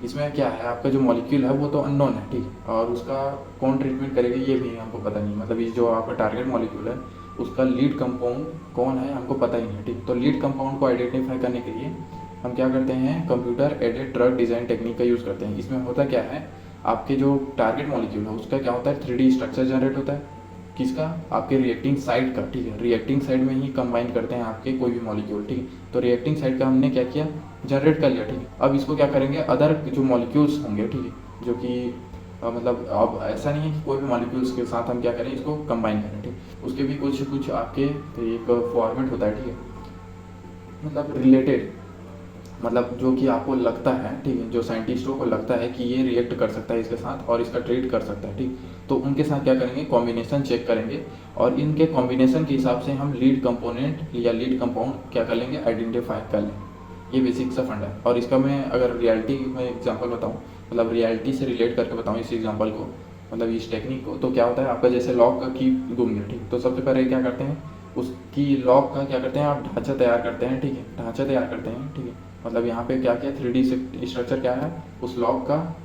इसमें क्या है, आपका जो मॉलिक्यूल है वो तो अननोन है, ठीक, और उसका कौन ट्रीटमेंट करेगा ये भी हमको पता नहीं, मतलब ये जो आपका टारगेट मॉलिक्यूल है उसका लीड कंपाउंड कौन है हमको पता ही नहीं है। ठीक, तो लीड कंपाउंड को आइडेंटिफाई करने के लिए हम क्या करते हैं, computer aided drug design technique का यूज़ करते हैं। इसमें होता क्या है, आपके जो टारगेट मॉलिक्यूल है उसका क्या होता है, 3D स्ट्रक्चर जनरेट होता है, किसका, आपके रिएक्टिंग साइड का। ठीक है, रिएक्टिंग साइड में ही कंबाइन करते हैं आपके कोई भी मॉलिक्यूल। ठीक है, तो रिएक्टिंग साइड का हमने क्या किया, जनरेट कर लिया। ठीक है, अब इसको क्या करेंगे, अदर जो मॉलिक्यूल्स होंगे, ठीक है, जो कि मतलब अब ऐसा नहीं है कि कोई भी मॉलिक्यूल्स के साथ हम क्या करें, इसको कंबाइन करें। ठीक, उसके भी कुछ आपके एक फॉर्मेट होता है, ठीक है, मतलब रिलेटेड, मतलब जो कि आपको लगता है, ठीक है, जो साइंटिस्टों को लगता है कि ये रिएक्ट कर सकता है इसके साथ और इसका ट्रीट कर सकता है। ठीक, तो उनके साथ क्या करेंगे, कॉम्बिनेशन चेक करेंगे और इनके कॉम्बिनेशन के हिसाब से हम लीड कंपोनेंट या लीड कंपाउंड क्या कर लेंगे, आइडेंटिफाई कर लेंगे। ये बेसिक सा फंडा है। और इसका मैं अगर रियलिटी में एग्जांपल बताऊँ, मतलब रियलिटी से रिलेट करके बताऊँ इस एग्जांपल को, मतलब इस टेक्निक को, तो क्या होता है, आपका जैसे लॉक का की गुम गया, ठीक, तो सबसे पहले क्या करते हैं, उसकी लॉक का क्या करते हैं, आप ढांचा तैयार करते हैं। ठीक है, ढांचा तैयार करते हैं, ठीक है, मतलब यहाँ पे क्या किया, 3D स्ट्रक्चर क्या है, उस लॉक का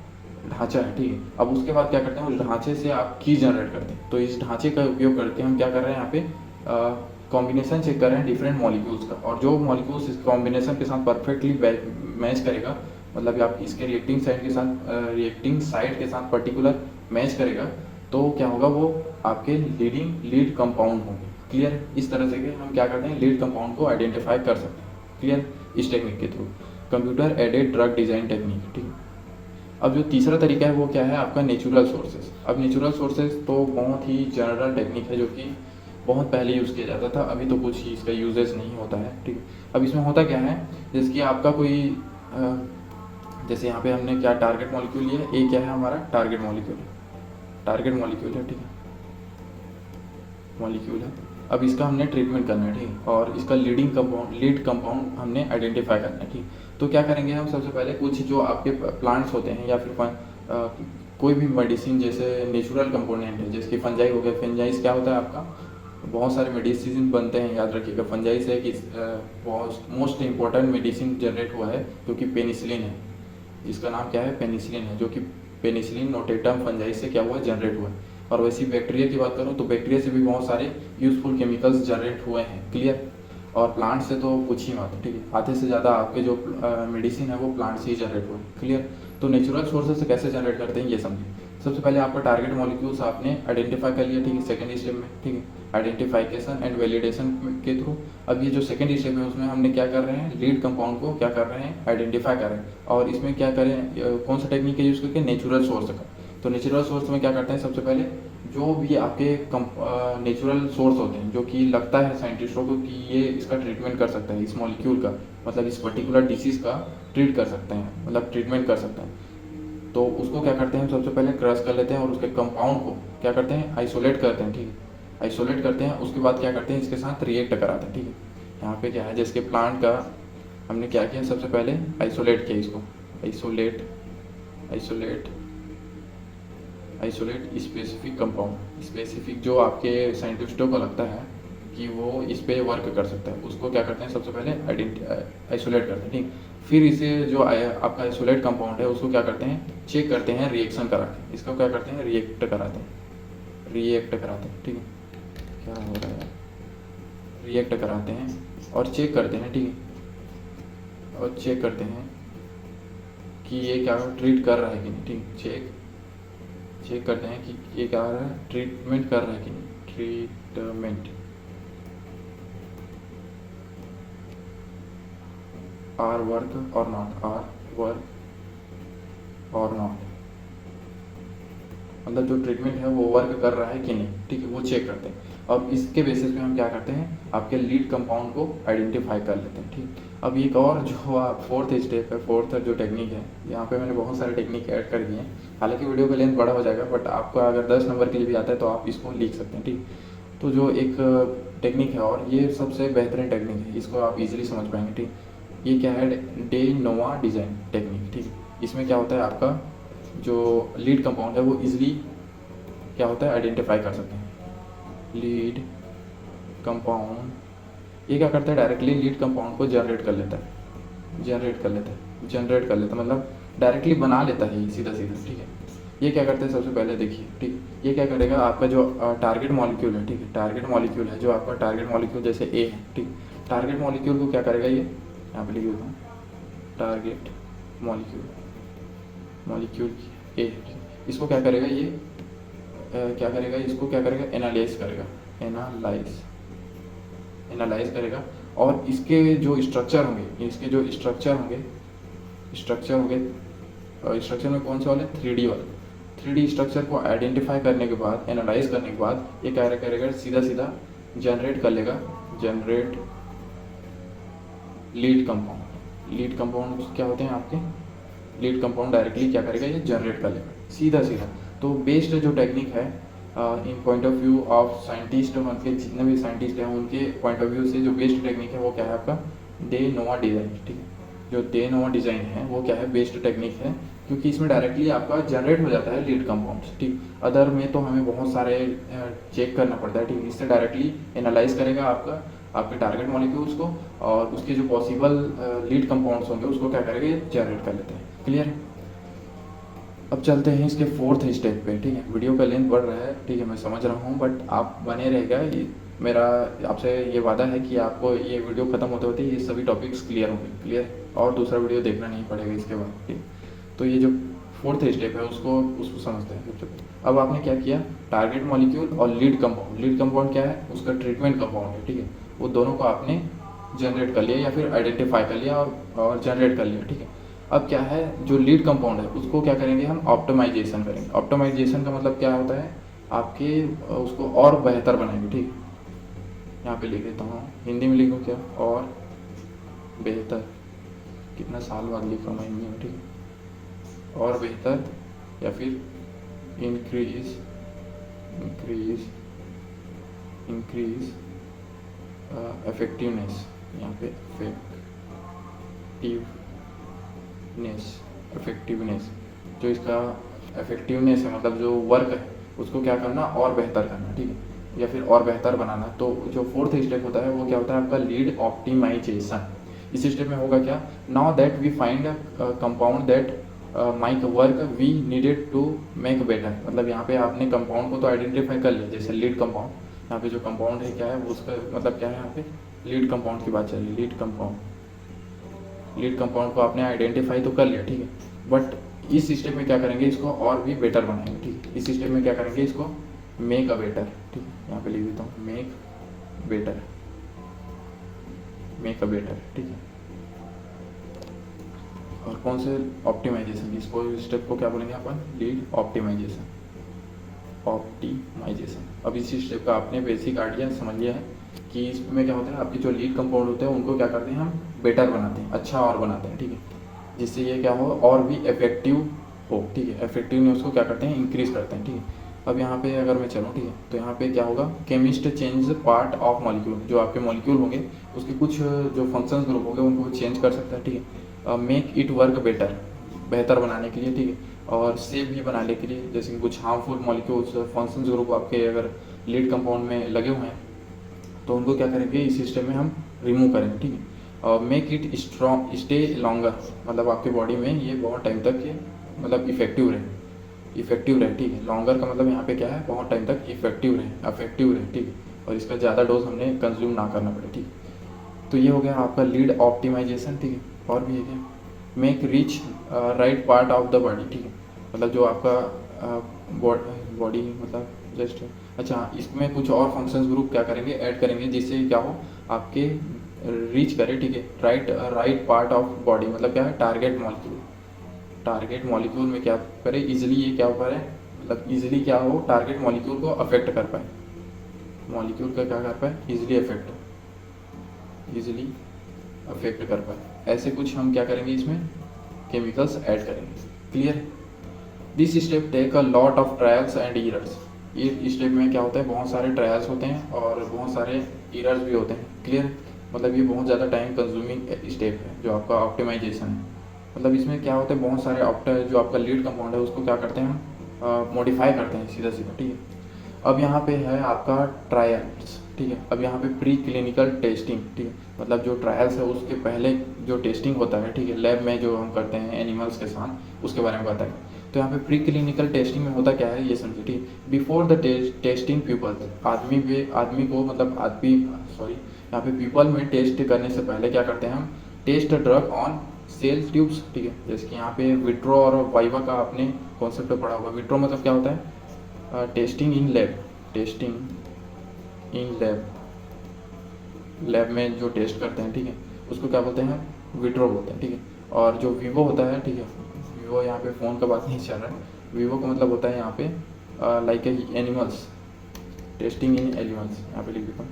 ढांचा है। ठीक है, अब उसके बाद क्या करते हैं, उस ढांचे से आप की जनरेट करते हैं। तो इस ढांचे का उपयोग करके हम क्या कर रहे हैं, यहाँ पे कॉम्बिनेशन चेक कर रहे हैं डिफरेंट मॉलिक्यूल्स का, और जो मॉलिक्यूल्स इस कॉम्बिनेशन के साथ परफेक्टली मैच करेगा, मतलब आप इसके रिएक्टिंग साइड के साथ पर्टिकुलर मैच करेगा, तो क्या होगा, वो आपके लीड कंपाउंड होंगे। क्लियर, इस तरह से हम क्या करते हैं, लीड कंपाउंड को आइडेंटिफाई कर सकते हैं। क्लियर, इस टेक्निक के through, computer aided drug design technique. ठीक है, अब जो तीसरा तरीका है वो क्या है, आपका नेचुरल सोर्सेज। अब नेचुरल सोर्सेज तो बहुत ही जनरल टेक्निक है जो कि बहुत पहले यूज़ किया जाता था, अभी तो कुछ ही इसका यूजेस नहीं होता है। ठीक है, अब इसमें होता क्या है, जैसे कि आपका कोई जैसे यहाँ पे हमने क्या टारगेट मॉलिक्यूल लिया, ए क्या है हमारा टारगेट मॉलिक्यूल है, ठीक है, मॉलिक्यूल है। अब इसका हमने ट्रीटमेंट करना है, ठीक है, और इसका लीड कंपाउंड हमने आइडेंटिफाई करना है। ठीक, तो क्या करेंगे हम, सबसे पहले कुछ जो आपके प्लांट्स होते हैं या फिर कोई भी मेडिसिन, जैसे नेचुरल कंपोनेंट है, जैसे कि फंजाई हो गया, फंजाइस क्या होता है आपका, बहुत सारे मेडिसिन बनते हैं, याद रखिएगा, फंजाई से कि मोस्ट इम्पॉर्टेंट मेडिसिन जनरेट हुआ है जो कि पेनिसिलिन है, जिसका नाम क्या है, पेनिसिलिन है, जो कि पेनिसिलिन नोटेटम फंजाई से क्या हुआ, जनरेट हुआ है। और वैसी बैक्टीरिया की बात करूँ तो बैक्टीरिया से भी बहुत सारे यूजफुल केमिकल्स जनरेट हुए हैं। क्लियर, और प्लांट से तो कुछ ही मत, ठीक है, आधे से ज़्यादा आपके जो मेडिसिन है वो प्लांट से ही जनरेट हुए। क्लियर, तो नेचुरल सोर्सेज से कैसे जनरेट करते हैं ये समझिए। सबसे पहले आपका टारगेट मॉलिक्यूल्स आपने आइडेंटिफाई कर लिया, ठीक है, सेकंड स्टेप में, ठीक है, आइडेंटिफिकेशन एंड वैलिडेशन के थ्रू। अब ये जो सेकंड स्टेप है उसमें हमने क्या कर रहे हैं, लीड कंपाउंड को क्या कर रहे हैं, आइडेंटिफाई कर रहे हैं, और इसमें क्या करें, कौन सा टेक्निक का यूज़ करके, नेचुरल सोर्स का। तो नेचुरल सोर्स में क्या करते हैं, सबसे पहले जो भी आपके नेचुरल सोर्स होते हैं, जो कि लगता है साइंटिस्टों को कि ये इसका ट्रीटमेंट कर सकता है, इस मॉलिक्यूल का, मतलब इस पर्टिकुलर डिसीज़ का ट्रीट कर सकते हैं, मतलब ट्रीटमेंट कर सकते हैं, तो उसको क्या करते हैं, सबसे पहले क्रश कर लेते हैं और उसके कंपाउंड को क्या करते हैं, आइसोलेट करते हैं, ठीक है, आइसोलेट करते हैं। उसके बाद क्या करते हैं, इसके साथ रिएक्ट कराते हैं, ठीक है। यहाँ पे क्या है, जिसके प्लांट का हमने क्या किया, सबसे पहले आइसोलेट किया इसको, isolate isolate isolate specific compound, specific जो आपके साइंटिस्टों को लगता है कि वो इस पे वर्क कर सकता है, उसको क्या करते हैं, सबसे पहले आइसोलेट करते हैं, ठीक। फिर इसे जो आपका आइसोलेट कंपाउंड है उसको क्या करते हैं, चेक करते हैं रिएक्शन करा के, इसको क्या करते हैं, रिएक्ट कराते हैं, ठीक है। क्या हो रहा है, रिएक्ट कराते हैं और चेक करते हैं, ठीक है, और चेक करते हैं कि ये क्या ट्रीट कर रहा है कि नहीं, ठीक। चेक करते हैं कि ये क्या हो रहा है, ट्रीटमेंट कर रहा है कि नहीं, ट्रीटमेंट, आर वर्क और नॉट, आर वर्क और नॉट, मतलब जो ट्रीटमेंट है वो वर्क कर रहा है कि नहीं, ठीक है, वो चेक करते हैं। अब इसके बेसिस पे हम क्या करते हैं, आपके लीड कंपाउंड को आइडेंटिफाई कर लेते हैं, ठीक। अब एक और जो आप फोर्थ स्टेप है, फोर्थ जो टेक्निक है, यहाँ पे मैंने बहुत सारे टेक्निक ऐड कर दिए हैं, हालांकि वीडियो का लेंथ बड़ा हो जाएगा, बट आपको अगर 10 नंबर के लिए भी आता है तो आप इसको लिख सकते हैं, ठीक। तो जो एक टेक्निक है, और ये सबसे बेहतरीन टेक्निक है, इसको आप इजीली समझ पाएंगे, ठीक। ये क्या है, डे नोवा डिज़ाइन टेक्निक, ठीक। इसमें क्या होता है, आपका जो लीड कंपाउंड है वो इजीली क्या होता है, आइडेंटिफाई कर सकते हैं। लीड कंपाउंड, ये क्या करता है, डायरेक्टली लीड कंपाउंड को जनरेट कर लेता है, मतलब डायरेक्टली बना लेता है सीधा सीधा, ठीक है। ये क्या करते हैं, सबसे पहले देखिए, ठीक, ये क्या करेगा, आपका जो टारगेट मॉलिक्यूल है, ठीक है, टारगेट मॉलिक्यूल है, जो आपका टारगेट मॉलिक्यूल जैसे ए है, ठीक, टारगेट मॉलिक्यूल को क्या करेगा, ये यहाँ पे लिख देता हूँ, टारगेट मॉलिक्यूल ए, इसको क्या करेगा, ये क्या करेगा, इसको क्या करेगा, एनालाइज करेगा, और इसके जो स्ट्रक्चर होंगे, स्ट्रक्चर में कौन से वाले, 3D वाले, 3D स्ट्रक्चर को आइडेंटिफाई करने के बाद, एनालाइज करने के बाद, ये क्या करेगा, सीधा सीधा जनरेट कर लेगा, जनरेट लीड कंपाउंड क्या होते हैं आपके, लीड कंपाउंड डायरेक्टली क्या करेगा, ये जनरेट कर लेगा सीधा सीधा। तो बेस्ड जो टेक्निक है, in point of view of scientist, उनके जितने भी साइंटिस्ट हैं उनके पॉइंट ऑफ व्यू से जो बेस्ड टेक्निक है वो क्या है, आपका डे नोवा डिज़ाइन, ठीक है। जो डे नोवा डिज़ाइन है वो क्या है, बेस्ड टेक्निक है, क्योंकि इसमें डायरेक्टली आपका जनरेट हो जाता है लीड कंपाउंड्स, ठीक। अदर में तो हमें बहुत सारे चेक करना पड़ता है, ठीक। इससे डायरेक्टली एनालाइज करेगा आपके टारगेट मॉलिक्यूल्स को, और उसके जो पॉसिबल लीड कंपाउंड्स होंगे उसको क्या करेंगे, जनरेट कर लेते हैं। क्लियर। अब चलते हैं इसके फोर्थ स्टेप पे, ठीक है। वीडियो का लेंथ बढ़ रहा है, ठीक है, मैं समझ रहा हूँ, बट आप बने रहेगा, ये मेरा आपसे ये वादा है कि आपको ये वीडियो ख़त्म होते होते ये सभी टॉपिक्स क्लियर होंगे, क्लियर, और दूसरा वीडियो देखना नहीं पड़ेगा इसके बाद, ठीक। तो ये जो फोर्थ स्टेप है उसको समझते हैं सबसे पहले। अब आपने क्या किया, टारगेट मॉलिक्यूल और लीड कंपाउंड क्या है, उसका ट्रीटमेंट कंपाउंड है, ठीक है, वो दोनों को आपने जनरेट कर लिया या फिर आइडेंटिफाई कर लिया और जनरेट कर लिया, ठीक है। अब क्या है, जो लीड कंपाउंड है उसको क्या करेंगे, हम ऑप्टिमाइजेशन करेंगे। ऑप्टिमाइजेशन का मतलब क्या होता है, आपके उसको और बेहतर बनाएंगे, ठीक। यहाँ पे लिख देता हूँ, हिंदी में लिखूँ क्या, और बेहतर, कितना साल बाद लिख रहा हूँ हिंदी में, ठीक है, और बेहतर, या फिर इंक्रीज इफेक्टिवनेस, यहाँ पे इफेक्टिवनेस, जो इसका इफेक्टिवनेस है, मतलब जो वर्क है उसको क्या करना, और बेहतर करना, ठीक है, या फिर और बेहतर बनाना। तो जो फोर्थ स्टेप होता है वो क्या होता है, आपका लीड ऑप्टिमाइजेशन। इस स्टेप में होगा क्या, now that we find compound that might work we needed to make better, मतलब यहाँ पे आपने कंपाउंड को तो आइडेंटिफाई कर लिया, जैसे लीड कंपाउंड, यहाँ पे जो कंपाउंड है क्या है उसका मतलब क्या है, यहाँ पे लीड कंपाउंड की बात चल रही है, लीड कंपाउंड को आपने आइडेंटिफाई तो कर लिया, ठीक है, बट इस स्टेप में क्या करेंगे, इसको और भी बेटर बनाएंगे, ठीक है। इस स्टेप में क्या करेंगे, इसको मेक अ बेटर, ठीक है, यहाँ पे लिख देता हूँ, मेक बेटर, ठीक है। और कौन से, ऑप्टिमाइजेशन, इसको स्टेप को क्या बोलेंगे अपन, लीड ऑप्टिमाइजेशन। ऑप्टिमाइजेशन। अब इसी स्टेप का आपने बेसिक आइडिया समझ लिया है कि इसमें क्या होता है, आपके जो लीड कंपाउंड होते हैं उनको क्या करते हैं हम बेटर बनाते हैं, अच्छा और बनाते हैं, ठीक है, जिससे ये क्या हो और भी इफेक्टिव हो, ठीक है, इफेक्टिवनेस को क्या करते हैं इंक्रीज करते हैं, ठीक है। अब यहाँ पे अगर मैं चलूँ, ठीक है, तो यहाँ पे क्या होगा, chemist change part of molecule, जो आपके मॉलिक्यूल होंगे उसके कुछ जो फंक्शंस ग्रुप होंगे उनको चेंज कर सकता है, ठीक है, मेक इट वर्क बेटर, बेहतर बनाने के लिए, ठीक है, और सेफ भी बनाने के लिए, जैसे कि कुछ हार्मफुल मॉलिक्यूल्स फंक्शंस ग्रुप आपके अगर लीड कंपाउंड में लगे हुए हैं तो उनको क्या करेंगे इस सिस्टम में हम रिमूव करेंगे, ठीक है। और make it strong stay longer, मतलब आपकी बॉडी में ये बहुत टाइम तक ये मतलब इफेक्टिव रहे, ठीक है। लॉन्गर का मतलब यहाँ पे क्या है, बहुत टाइम तक इफेक्टिव रहे, ठीक है, और इसका ज़्यादा डोज हमने कंज्यूम ना करना पड़े, ठीक है। तो ये हो गया आपका लीड ऑप्टिमाइजेशन, ठीक है। और भी है क्या, make rich right part of the body, ठीक है, मतलब जो आपका बॉडी मतलब जस्ट, अच्छा इसमें कुछ और फंक्शंस ग्रुप क्या करेंगे ऐड करेंगे जिससे क्या हो आपके रीच करे, ठीक है, राइट पार्ट ऑफ बॉडी, मतलब क्या है टारगेट मॉलिक्यूल में क्या करे इजिली, ये क्या करे मतलब इजिली क्या हो टारगेट मॉलिक्यूल को अफेक्ट कर पाए, मॉलिक्यूल का क्या कर पाए इजिली अफेक्ट कर पाए, ऐसे कुछ हम क्या करेंगे इसमें केमिकल्स ऐड करेंगे। Clear. This step take a lot of trials and errors. ये स्टेप में क्या होता है, बहुत सारे ट्रायल्स होते हैं और बहुत सारे एरर्स भी होते हैं। क्लियर, मतलब ये बहुत ज़्यादा टाइम कंज्यूमिंग स्टेप है जो आपका ऑप्टिमाइजेशन है। मतलब इसमें क्या होता है, बहुत सारे जो आपका लीड कंपाउंड है उसको क्या करते हैं हम मॉडिफाई करते हैं सीधा, ठीक है। अब यहाँ पे है आपका ट्रायल्स, ठीक है। अब यहाँ पे प्री क्लिनिकल टेस्टिंग, ठीक है, मतलब जो ट्रायल्स है उसके पहले जो टेस्टिंग होता है, ठीक है, लैब में जो हम करते हैं एनिमल्स के साथ, उसके बारे में बताएंगे। तो यहाँ पे प्री क्लिनिकल टेस्टिंग में होता क्या है ये समझिए, ठीक है। बिफोर द टेस्टिंग पीपल्स, आदमी को मतलब यहाँ पे पीपल में टेस्ट करने से पहले क्या करते हैं हम test drug on cell tubes, ठीक है। जैसे कि यहाँ पे विट्रो और वाइवा का आपने कॉन्सेप्ट पढ़ा होगा। विट्रो मतलब क्या होता है, टेस्टिंग इन लैब में जो टेस्ट करते हैं, ठीक है, उसको क्या बोलते हैं विट्रो बोलते हैं, ठीक है। और जो वीवो होता है, ठीक है, वीवो यहाँ पे फ़ोन का बात नहीं चल रहा है, वीवो का मतलब होता है यहाँ पे like animals, testing in animals, यहाँ पे लिख देता हूँ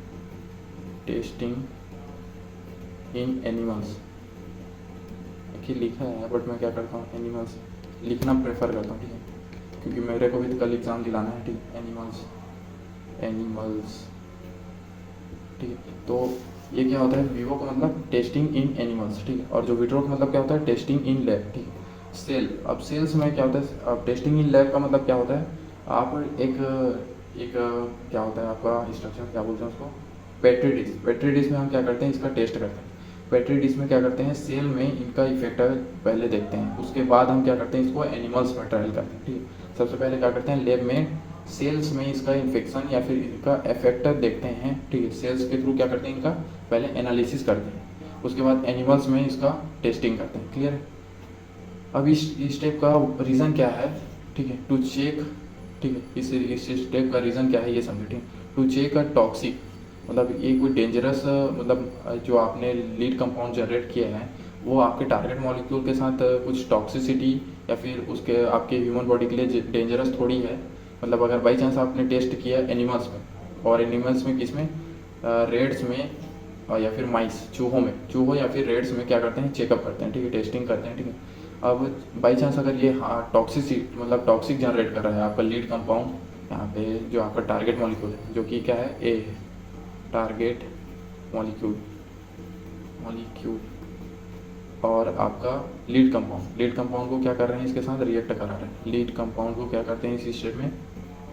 टेस्टिंग इन एनिमल्स, लिखा है बट मैं क्या करता हूँ एनिमल्स लिखना प्रेफर करता हूँ, ठीक है, क्योंकि मेरे को भी कल एग्ज़ाम दिलाना है, ठीक है। एनिमल्स, ठीक है। तो ये क्या होता है, वीवो का मतलब टेस्टिंग इन एनिमल्स, ठीक है, और जो विट्रो का मतलब क्या होता है टेस्टिंग इन लैब, ठीक है। सेल, अब सेल्स में क्या होता है, अब टेस्टिंग इन लैब का मतलब क्या होता है, आप एक क्या होता है आपका स्ट्रक्चर, क्या बोलते हैं उसको, पेट्री डिश में हम क्या करते हैं इसका टेस्ट करते हैं। पेट्री डिश में क्या करते हैं, सेल में इनका इफेक्ट पहले देखते हैं, उसके बाद हम क्या करते हैं इसको एनिमल्स में ट्रायल करते हैं, ठीक है। सबसे पहले क्या करते हैं लैब में सेल्स में इसका इन्फेक्शन या फिर इनका इफेक्ट देखते हैं, ठीक है। सेल्स के थ्रू क्या करते हैं इनका पहले एनालिसिस करते हैं, उसके बाद एनिमल्स में इसका टेस्टिंग करते हैं। क्लियर है। अब इस स्टेप का रीज़न क्या है, ठीक है, टू चेक, ठीक है, इस स्टेप का रीज़न क्या है ये समझे, ठीक है। टू चेक अ टॉक्सिक, मतलब ये कोई डेंजरस मतलब जो आपने लीड कंपाउंड जनरेट किया है वो आपके टारगेट मॉलिक्यूल के साथ कुछ टॉक्सिसिटी या फिर उसके आपके ह्यूमन बॉडी के लिए डेंजरस थोड़ी है। मतलब अगर बाई चांस आपने टेस्ट किया एनिमल्स में, और एनिमल्स में किसमें, रेड्स में या फिर माइस, चूहों या फिर रेड्स में क्या करते हैं चेकअप करते हैं, ठीक है, टेस्टिंग करते हैं, ठीक है। अब बाई चांस अगर ये टॉक्सिसिटी मतलब टॉक्सिक जनरेट कर रहा है आपका लीड कंपाउंड यहाँ पे जो आपका टारगेट मॉलिक्यूल है जो कि क्या है ए है, टारगेट मॉलिक्यूल और आपका लीड कंपाउंड को क्या कर रहे हैं इसके साथ रिएक्ट करा रहे हैं। लीड कंपाउंड को क्या करते हैं इस स्टेप में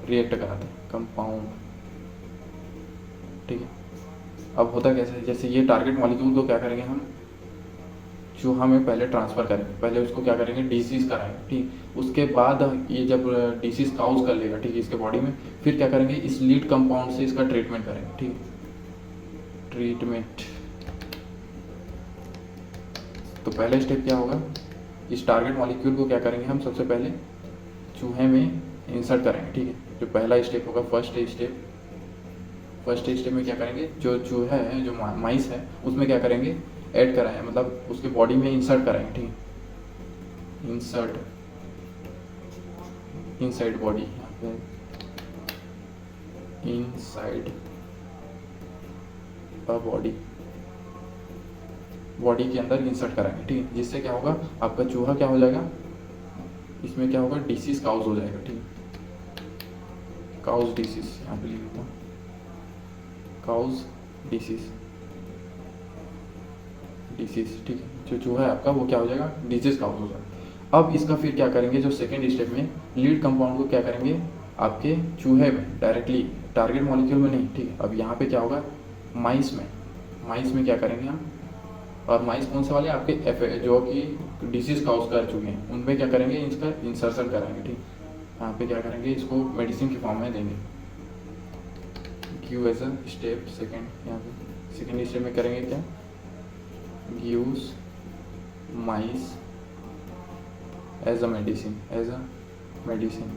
रिएक्ट कराते हैं कंपाउंड, ठीक है। अब होता कैसे, जैसे ये टारगेट मॉलिक्यूल को क्या करेंगे हम चूहा में पहले ट्रांसफ़र करेंगे, पहले उसको क्या करेंगे डिसीज़ कराएंगे, ठीक। उसके बाद ये जब डिसीज़ काउज कर लेगा, ठीक है, इसके बॉडी में, फिर क्या करेंगे इस लीड कंपाउंड से इसका ट्रीटमेंट करेंगे, ठीक है, ट्रीटमेंट। तो पहला स्टेप क्या होगा, इस टारगेट मॉलिक्यूल को क्या करेंगे हम सबसे पहले चूहे में इंसर्ट करेंगे, ठीक है। जो पहला स्टेप होगा फर्स्ट स्टेप में क्या करेंगे जो चूहा है जो माइस है उसमें क्या करेंगे ऐड कराएं, मतलब उसके बॉडी में इंसर्ट कराएंगे, ठीक है। इंसर्ट इनसाइड बॉडी, यहाँ पे इनसाइड अ बॉडी, बॉडी के अंदर इंसर्ट कराएंगे, ठीक है। जिससे क्या होगा, आपका चूहा क्या हो जाएगा, इसमें क्या होगा, डिसीज काउज हो जाएगा, ठीक है। काउज डिसीज यहाँ पे लिख देता हूँ, काउज डिसीज, ठीक है। जो चूहा है आपका वो क्या हो जाएगा, डिजीज काउज हो जाएगा। अब इसका फिर क्या करेंगे, जो सेकेंड स्टेप में लीड कंपाउंड को क्या करेंगे, आपके चूहे में डायरेक्टली, टारगेट मॉलिक्यूल में नहीं, ठीक है। अब यहाँ पे क्या होगा, माइस में क्या करेंगे हम, और माइस कौन से वाले, आपके जो कि डिसीज काउज कर चुके हैं, उनमें क्या करेंगे, इसका इंसर्शन कराएंगे, ठीक। यहाँ पे क्या करेंगे, इसको मेडिसिन की फॉर्म में देंगे, give as a step second. यहाँ पे सेकेंड स्टेप में करेंगे क्या, gives mice as a medicine,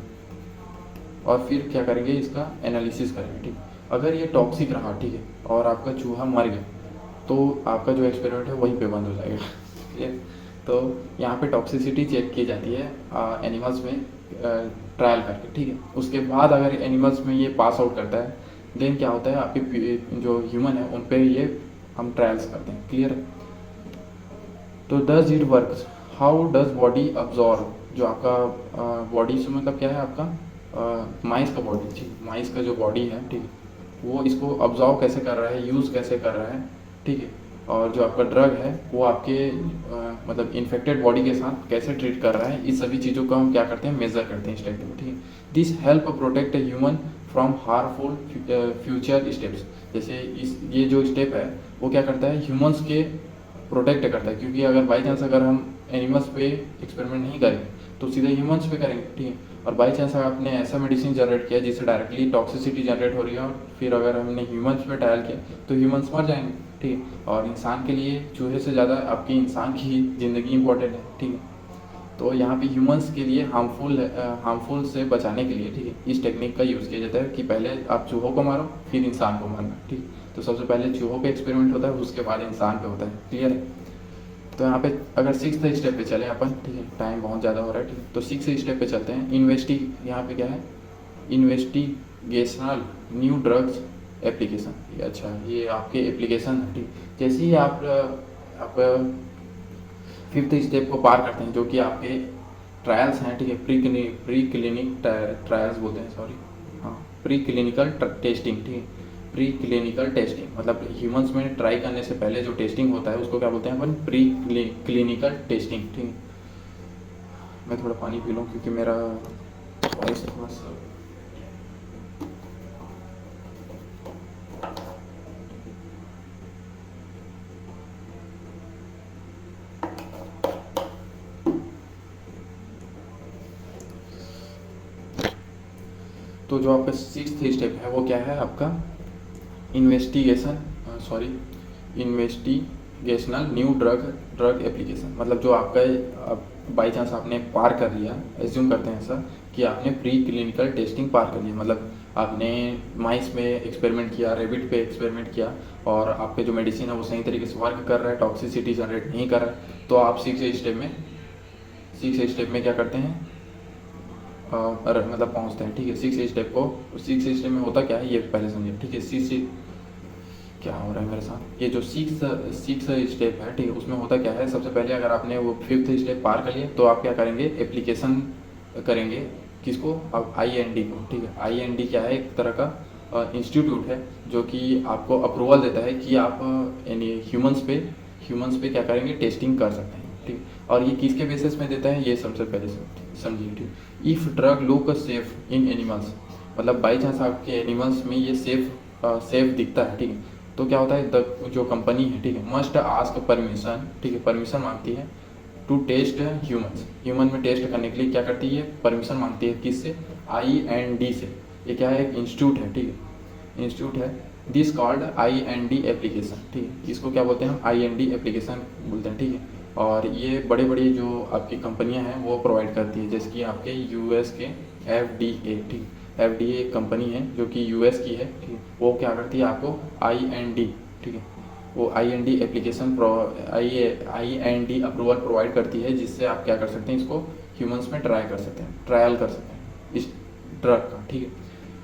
और फिर क्या करेंगे, इसका एनालिसिस करेंगे, ठीक। अगर ये टॉक्सिक रहा, ठीक है, और आपका चूहा मर गया, तो आपका जो एक्सपेरिमेंट है वहीं पे बंद हो जाएगा, ठीक है। तो यहाँ पे टॉक्सिसिटी चेक की जाती है एनिमल्स में ट्रायल करके, ठीक है। उसके बाद अगर एनिमल्स में ये पास आउट करता है, देन क्या होता है, आपके जो ह्यूमन है उन पे ये हम ट्रायल्स करते हैं, क्लियर है। तो does it work, how does body absorb, जो आपका बॉडी से मतलब क्या है, आपका माइस का बॉडी, ठीक, माइस का जो बॉडी है, ठीक है, वो इसको अब्जॉर्व कैसे कर रहा है, यूज़ कैसे कर रहा है, ठीक है। और जो आपका ड्रग है वो आपके मतलब इन्फेक्टेड बॉडी के साथ कैसे ट्रीट कर रहा है, इस सभी चीज़ों को हम क्या करते हैं, मेजर करते हैं इस टेक्निक में, ठीक है। This help protect a human from harmful future steps. जैसे ये जो स्टेप है वो क्या करता है, ह्यूमंस के प्रोटेक्ट करता है, क्योंकि अगर बाई चांस अगर हम एनिमल्स पे एक्सपेरिमेंट नहीं करेंगे तो सीधे ह्यूमंस पे करेंगे, ठीक है। और बाई चांस आपने ऐसा मेडिसिन जनरेट किया जिससे डायरेक्टली टॉक्सिसिटी जनरेट हो रही है, और फिर अगर हमने ह्यूमंस पे ट्रायल किया तो ह्यूमंस मर जाएंगे, ठीक है। और इंसान के लिए चूहे से ज़्यादा आपकी इंसान की ज़िंदगी इंपॉर्टेंट है, ठीक है। तो यहाँ पे ह्यूमंस के लिए हार्मफुल से बचाने के लिए, ठीक है, इस टेक्निक का यूज़ किया जाता है कि पहले आप चूहों को मारो फिर इंसान को मारना, ठीक। तो सबसे पहले चूहों पे एक्सपेरिमेंट होता है, उसके बाद इंसान पे होता है, क्लियर है। तो यहाँ पे अगर सिक्स्थ स्टेप पे चले अपन, ठीक है, टाइम बहुत ज़्यादा हो रहा है, ठीक है। तो सिक्स्थ स्टेप पे चलते हैं, यहाँ पे क्या है, इन्वेस्टिगेशनल न्यू ड्रग्स एप्लीकेशन, ये अच्छा ये आपके एप्लीकेशन है, ठीक। जैसे ही आप फिफ्थ स्टेप को पार करते हैं, जो कि आपके ट्रायल्स हैं, ठीक है, प्री क्लिनिक ट्रायल्स बोलते हैं, सॉरी, हाँ, प्री क्लिनिकल टेस्टिंग, ठीक है। प्री क्लिनिकल टेस्टिंग मतलब ह्यूमंस में ट्राई करने से पहले जो टेस्टिंग होता है उसको क्या बोलते हैं अपन, प्री क्लिनिकल टेस्टिंग, ठीक है। मैं थोड़ा पानी पी लूँ क्योंकि मेरा वॉइस थोड़ा सा तो जो आपका सिक्स्थ स्टेप है वो क्या है, आपका इन्वेस्टिगेशनल न्यू ड्रग एप्लीकेशन। मतलब जो आपका बाई चांस आपने पार कर लिया, एज्यूम करते हैं ऐसा कि आपने प्री क्लिनिकल टेस्टिंग पार कर लिया, मतलब आपने माइस में एक्सपेरिमेंट किया, रेबिट पे एक्सपेरिमेंट किया, और आपके जो मेडिसिन है वो सही तरीके से वर्क कर रहा है, टॉक्सिसिटी जनरेट नहीं कर रहा है, तो आप सिक्स स्टेप में क्या करते हैं, मतलब पहुंचते हैं, ठीक है। सिक्स स्टेप में होता क्या है ये पहले समझिए, ठीक है। क्या हो रहा है मेरे साथ, ये जो सिक्स स्टेप है, ठीक है, उसमें होता क्या है, सबसे पहले अगर आपने वो फिफ्थ स्टेप पार कर लिया तो आप क्या करेंगे, एप्लीकेशन करेंगे, किसको, अब IND को, ठीक है। IND क्या है, एक तरह का इंस्टीट्यूट है जो कि आपको अप्रूवल देता है कि आप ह्यूमंस पे क्या करेंगे, टेस्टिंग कर सकते हैं, ठीक। और ये किसके बेसिस में देता है, ये सबसे पहले समझिए, ठीक। If drug look safe in animals, मतलब बाई चांस आपके एनिमल्स में ये सेफ दिखता है, ठीक है, तो क्या होता है, जो कंपनी है, ठीक है, मस्ट आस्क परमिशन, ठीक है, परमिशन मांगती है टू टेस्ट ह्यूमन में टेस्ट करने के लिए क्या करती है, परमिशन मांगती है, किससे, IND से। ये क्या है, एक इंस्टीट्यूट है, ठीक है, इंस्टीट्यूट है, दिस कॉल्ड IND एप्लीकेशन, ठीक है। इसको क्या बोलते हैं हम, IND एप्लीकेशन बोलते हैं, ठीक है। और ये बड़े बड़े जो आपकी कंपनियां हैं वो प्रोवाइड करती है, जैसे कि आपके US के FDA, ठीक, FDA एक कंपनी है जो कि US की है, ठीक है, वो क्या करती है, आपको IND, ठीक है, वो IND application IND approval provide करती है, जिससे आप क्या कर सकते हैं, इसको ह्यूमंस में ट्रायल कर सकते हैं इस ड्रग का, ठीक है।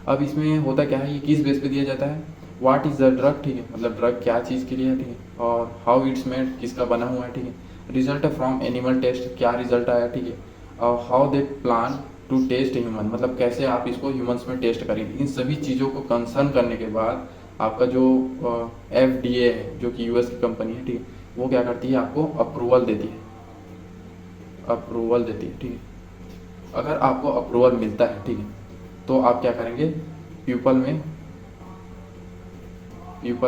अब इसमें होता क्या है, ये किस बेस पे दिया जाता है, व्हाट इज़ द ड्रग, ठीक है, मतलब ड्रग क्या चीज़ के लिए है, ठीक है, और हाउ इट्स मेड, किसका बना हुआ है, ठीक है, रिजल्ट फ्रॉम एनिमल टेस्ट, क्या रिजल्ट आया, ठीक है, और how they plan to test human, मतलब कैसे आप इसको ह्यूमंस में टेस्ट करेंगे। इन सभी चीज़ों को कंसर्न करने के बाद आपका जो FDA है, जो कि US की कंपनी है, ठीक है, वो क्या करती है, आपको अप्रूवल देती है, अप्रूवल देती है, ठीक है। अगर आपको अप्रूवल मिलता है, ठीक है, तो आप क्या करेंगे, पीपल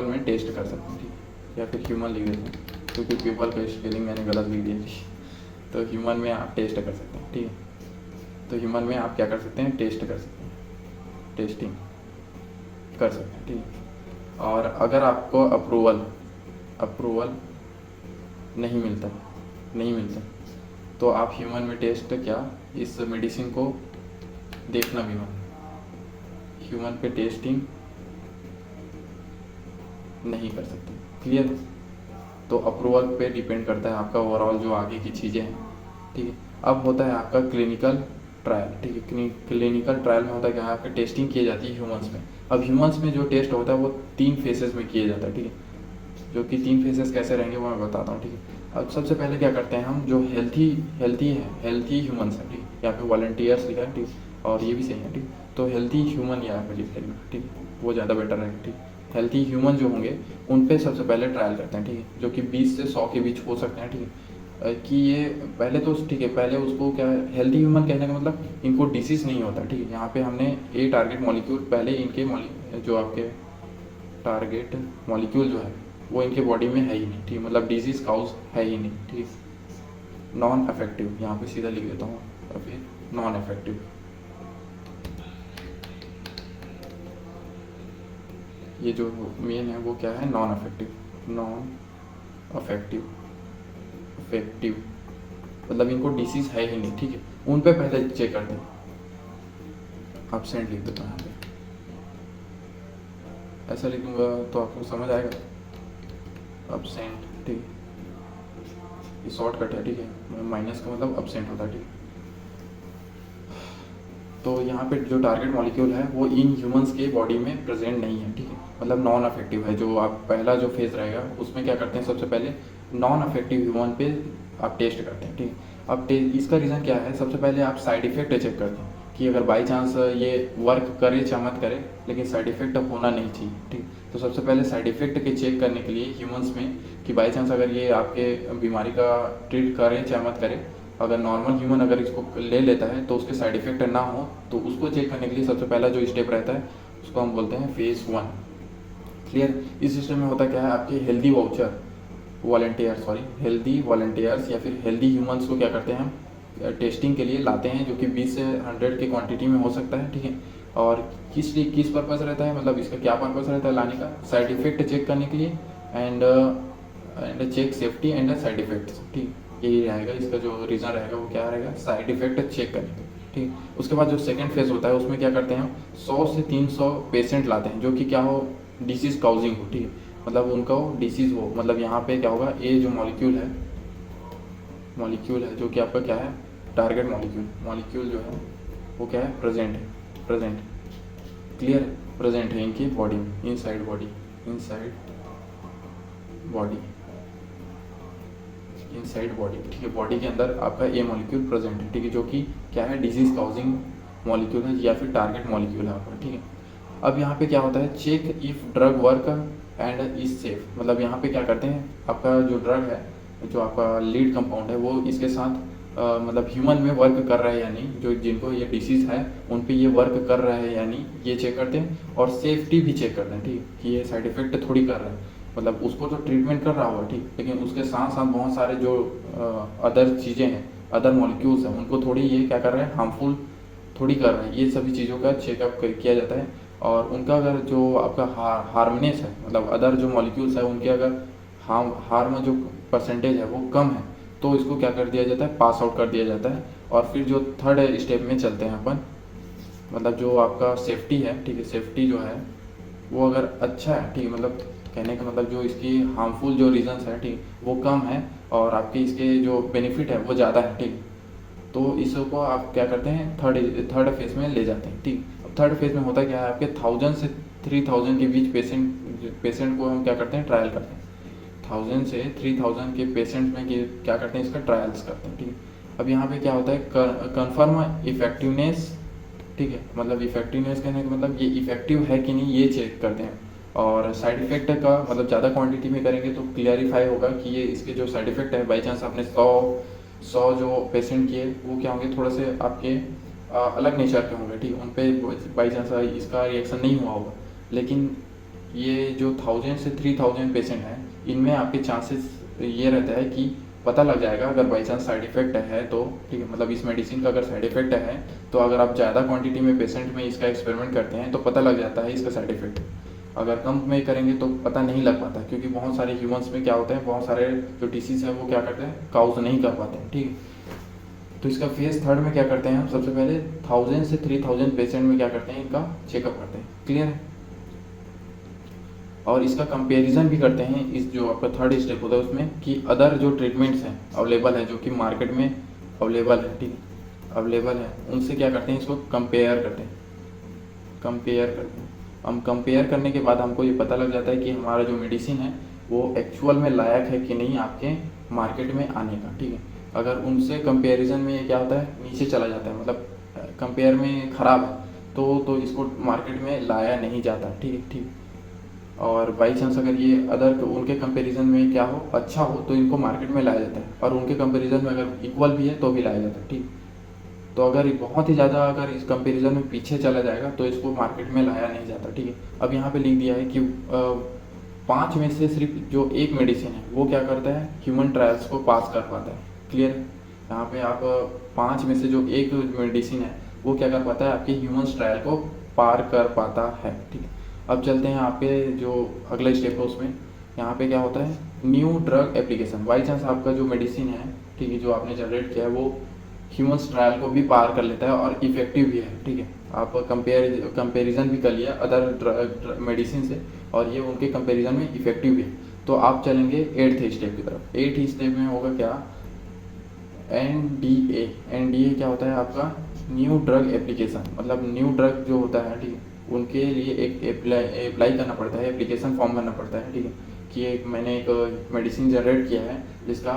में टेस्ट कर सकते हैं, ठीक है, या फिर ह्यूमन लिख देते हैं, क्योंकि पीपल का स्पेलिंग मैंने गलत लिख दिया थी। तो ह्यूमन में आप टेस्ट कर सकते हैं, ठीक है, तो ह्यूमन में आप क्या कर सकते हैं, टेस्ट कर सकते हैं, टेस्टिंग कर सकते हैं, ठीक है। और अगर आपको अप्रूवल नहीं मिलता तो आप ह्यूमन में टेस्ट क्या, इस मेडिसिन को देखना भी मत, ह्यूमन पे टेस्टिंग नहीं कर सकते, क्लियर। तो अप्रूवल पे डिपेंड करता है आपका ओवरऑल जो आगे की चीज़ें हैं, ठीक है। अब होता है आपका क्लिनिकल ट्रायल, ठीक है, क्लिनिकल ट्रायल में होता है क्या है, आपकी टेस्टिंग की जाती है ह्यूमंस में। अब ह्यूमंस में जो टेस्ट होता है वो 3 फेजेस में किया जाता है, ठीक है, जो कि 3 फेजेस कैसे रहेंगे वो मैं बताता हूँ, ठीक है। अब सबसे पहले क्या करते हैं हम, जो हेल्थी ह्यूमंस है, ठीक है, यहाँ पे वॉलंटियर्स लिखा है, ठीक, और ये भी सही है, ठीक। तो हेल्थी ह्यूमन यहाँ पे लिख लेंगे, ठीक, वो ज़्यादा बेटर रहेगा, ठीक। हेल्थी ह्यूमन जो होंगे उन पे सबसे पहले ट्रायल करते हैं, ठीक है, जो कि 20 से 100 के बीच हो सकते हैं, ठीक है। कि ये पहले तो ठीक है, पहले उसको क्या है, हेल्थी ह्यूमन कहने का मतलब इनको डिसीज़ नहीं होता, ठीक है। यहाँ पे हमने ए टारगेट मॉलिक्यूल पहले इनके जो आपके टारगेट मॉलिक्यूल जो है वो इनके बॉडी में है ही नहीं, ठीक, मतलब डिजीज़ काउज है ही नहीं, ठीक। नॉन अफेक्टिव, यहाँ पे सीधा लिख देता हूँ, और फिर नॉन अफेक्टिव, ये जो मेन है वो क्या है, नॉन अफेक्टिव, मतलब इनको डिसीज़ है ही नहीं, ठीक है, उन पे पहले चेक करते हैं। एब्सेंट लिख देता हूँ यहाँ पे, ऐसा लिखूँगा तो आपको समझ आएगा, एब्सेंट, ठीक, ये शॉर्टकट है, ठीक है, माइनस का मतलब एब्सेंट होता है, ठीक। तो यहाँ पे जो टारगेट मॉलिक्यूल है वो इन ह्यूमंस के बॉडी में प्रेजेंट नहीं है, ठीक है, मतलब नॉन अफेक्टिव है। जो आप पहला जो फेज रहेगा उसमें क्या करते हैं, सबसे पहले नॉन अफेक्टिव ह्यूमन पे आप टेस्ट करते हैं, ठीक है। अब इसका रीज़न क्या है, सबसे पहले आप साइड इफेक्ट चेक करते हैं कि अगर बाई चांस ये वर्क करे चाहे मत करे, लेकिन साइड इफेक्ट होना नहीं चाहिए, ठीक। तो सबसे पहले साइड इफेक्ट के चेक करने के लिए ह्यूमंस में कि बाई चांस अगर ये आपके बीमारी का ट्रीट करे चाहे मत करे, अगर नॉर्मल ह्यूमन अगर इसको ले लेता है तो उसके साइड इफेक्ट ना हो, तो उसको चेक करने के लिए सबसे पहला जो स्टेप रहता है उसको हम बोलते हैं फेज 1, क्लियर। इस सिस्टम में होता क्या है, आपके हेल्दी वॉलंटियर्स या फिर हेल्दी ह्यूमंस को क्या करते हैं हम टेस्टिंग के लिए लाते हैं, जो कि 20 से 100 की क्वांटिटी में हो सकता है, ठीक है। और किस पर्पज़ रहता है, मतलब इसका क्या पर्पज़ रहता है लाने का, साइड इफेक्ट चेक करने के लिए, and check safety and side effects, ठीक, यही रहेगा इसका जो रीज़न रहेगा, वो क्या रहेगा, साइड इफेक्ट चेक करने का, ठीक। उसके बाद जो सेकंड फेज होता है उसमें क्या करते हैं हम 100 से 300 पेशेंट लाते हैं, जो कि क्या हो, डिसीज़ काउजिंग हो, ठीक है, मतलब उनका वो डिसीज़ हो, मतलब यहाँ पे क्या होगा, ये जो मॉलिक्यूल है जो कि आपका क्या है, टारगेट मॉलिक्यूल जो है वो क्या है, प्रेजेंट, क्लियर, प्रेजेंट है इनकी बॉडी में, इनसाइड बॉडी, ठीक है, बॉडी के अंदर आपका ए मॉलिक्यूल प्रेजेंट है, ठीक है, जो कि क्या है, डिजीज काउजिंग मॉलिक्यूल है या फिर टारगेट मॉलिक्यूल है आपका, ठीक है। अब यहाँ पे क्या होता है, check if drug work and is safe, मतलब यहाँ पे क्या करते हैं, आपका जो ड्रग है, जो आपका लीड कंपाउंड है वो इसके साथ मतलब ह्यूमन में वर्क कर रहा है या नहीं, जो जिनको ये डिसीज़ है उन पे ये वर्क कर रहा है या नहीं, ये चेक करते हैं, और सेफ्टी भी चेक करते हैं, ठीक, कि ये साइड इफेक्ट थोड़ी कर रहा है, मतलब उसको तो ट्रीटमेंट कर रहा होगा, ठीक, लेकिन उसके साथ साथ बहुत सारे जो अदर चीज़ें हैं, अदर मॉलिक्यूल्स हैं, उनको थोड़ी ये क्या कर रहे हैं, हार्मफुल थोड़ी कर रहे हैं, ये सभी चीज़ों का चेकअप किया जाता है। और उनका अगर जो आपका हार्मनेस है, मतलब अदर जो मॉलिक्यूल्स है उनके अगर हार्म जो परसेंटेज है वो कम है, तो इसको क्या कर दिया जाता है, पास आउट कर दिया जाता है। और फिर जो थर्ड स्टेप में चलते हैं अपन, मतलब जो आपका सेफ्टी है, ठीक है, सेफ्टी जो है वो अगर अच्छा है, ठीक, मतलब कहने का मतलब जो इसकी हार्मफुल जो रीजंस है, ठीक, वो कम है, और आपके इसके जो बेनिफिट है वो ज़्यादा है, ठीक, तो इसको आप क्या करते हैं, थर्ड फेज में ले जाते हैं, ठीक। थर्ड फेज में होता क्या है, आपके 1000 से 3000 के बीच पेशेंट को हम क्या करते हैं, ट्रायल करते हैं। 1000 से 3000 के पेशेंट में क्या करते हैं, इसका ट्रायल्स करते हैं, ठीक है। अब यहाँ पे क्या होता है, कन्फर्म इफेक्टिवनेस, ठीक है, मतलब इफेक्टिवनेस कहने का मतलब ये इफेक्टिव है कि नहीं ये चेक करते हैं। और साइड इफेक्ट का मतलब ज़्यादा क्वांटिटी में करेंगे तो क्लियरिफाई होगा कि ये इसके जो साइड इफेक्ट है, बाई चांस आपने 100 जो पेशेंट किए वो क्या होंगे, थोड़े से आपके अलग नेचर के होंगे, ठीक है, उन पर बाई चांस इसका रिएक्शन नहीं हुआ होगा। लेकिन ये जो 1000 से 3000 पेशेंट हैं, इनमें आपके चांसेस ये रहता है कि पता लग जाएगा अगर बाई चांस साइड इफेक्ट है तो, ठीक है, मतलब इस मेडिसिन का अगर साइड इफेक्ट है तो अगर आप ज़्यादा क्वांटिटी में पेशेंट में इसका एक्सपेरिमेंट करते हैं तो पता लग जाता है इसका साइड इफेक्ट। अगर कम में करेंगे तो पता नहीं लग पाता, क्योंकि बहुत सारे ह्यूमंस में क्या होते हैं, बहुत सारे जो डिसीज है वो क्या करते हैं, काउज नहीं कर पाते हैं, ठीक है। तो इसका फेज थर्ड में क्या करते हैं हम, सबसे पहले 1000 से 3000 पेशेंट में क्या करते हैं, इनका चेकअप करते हैं, क्लियर है। और इसका कंपैरिजन भी करते हैं, इस जो आपका थर्ड स्टेप होता है उसमें, कि अदर जो ट्रीटमेंट्स हैं अवेलेबल है, जो कि मार्केट में अवेलेबल है, ठीक है, अवेलेबल है, उनसे क्या करते हैं, इसको कंपेयर करते हैं, कंपेयर करते हैं। हम कंपेयर करने के बाद हमको ये पता लग जाता है कि हमारा जो मेडिसिन है वो एक्चुअल में लायक है कि नहीं आपके मार्केट में आने का, ठीक है। अगर उनसे कंपैरिजन में ये क्या होता है, नीचे चला जाता है, मतलब कंपेयर में ख़राब है तो इसको मार्केट में लाया नहीं जाता, ठीक है, ठीक। और बाई चांस अगर ये अदर उनके कंपैरिजन में क्या हो, अच्छा हो, तो इनको मार्केट में लाया जाता है, और उनके कंपैरिजन में अगर इक्वल भी है तो भी लाया जाता है, ठीक। तो अगर बहुत ही ज़्यादा अगर इस कंपैरिजन में पीछे चला जाएगा तो इसको मार्केट में लाया नहीं जाता, ठीक है। अब यहाँ पे लिख दिया है कि 5 में से सिर्फ जो एक मेडिसिन है वो क्या करता है, ह्यूमन ट्रायल्स को पास कर पाता है, क्लियर है। यहाँ पे आप 5 में से जो एक मेडिसिन है वो क्या कर पाता है, आपके ह्यूमन ट्रायल को पार कर पाता है, ठीक है। अब चलते हैं आपके जो अगला स्टेप है उसमें, यहाँ पे क्या होता है, new drug application. By chance आपका जो मेडिसिन है, ठीक है, जो आपने जनरेट किया है वो ह्यूमंस ट्रायल को भी पार कर लेता है और इफेक्टिव भी है, ठीक है। आप कंपेरिजन भी कर लिया अदर मेडिसिन से, और ये उनके कंपेरिजन में इफेक्टिव भी है। तो आप चलेंगे 8th स्टेप की तरफ। 8th स्टेप में होगा क्या, NDA क्या होता है आपका, न्यू ड्रग एप्लीकेशन, मतलब न्यू ड्रग जो होता है, ठीक है, उनके लिए एक अप्लाई करना पड़ता है, एप्लीकेशन फॉर्म भरना पड़ता है, ठीक है, कि मैंने एक मेडिसिन जनरेट किया है जिसका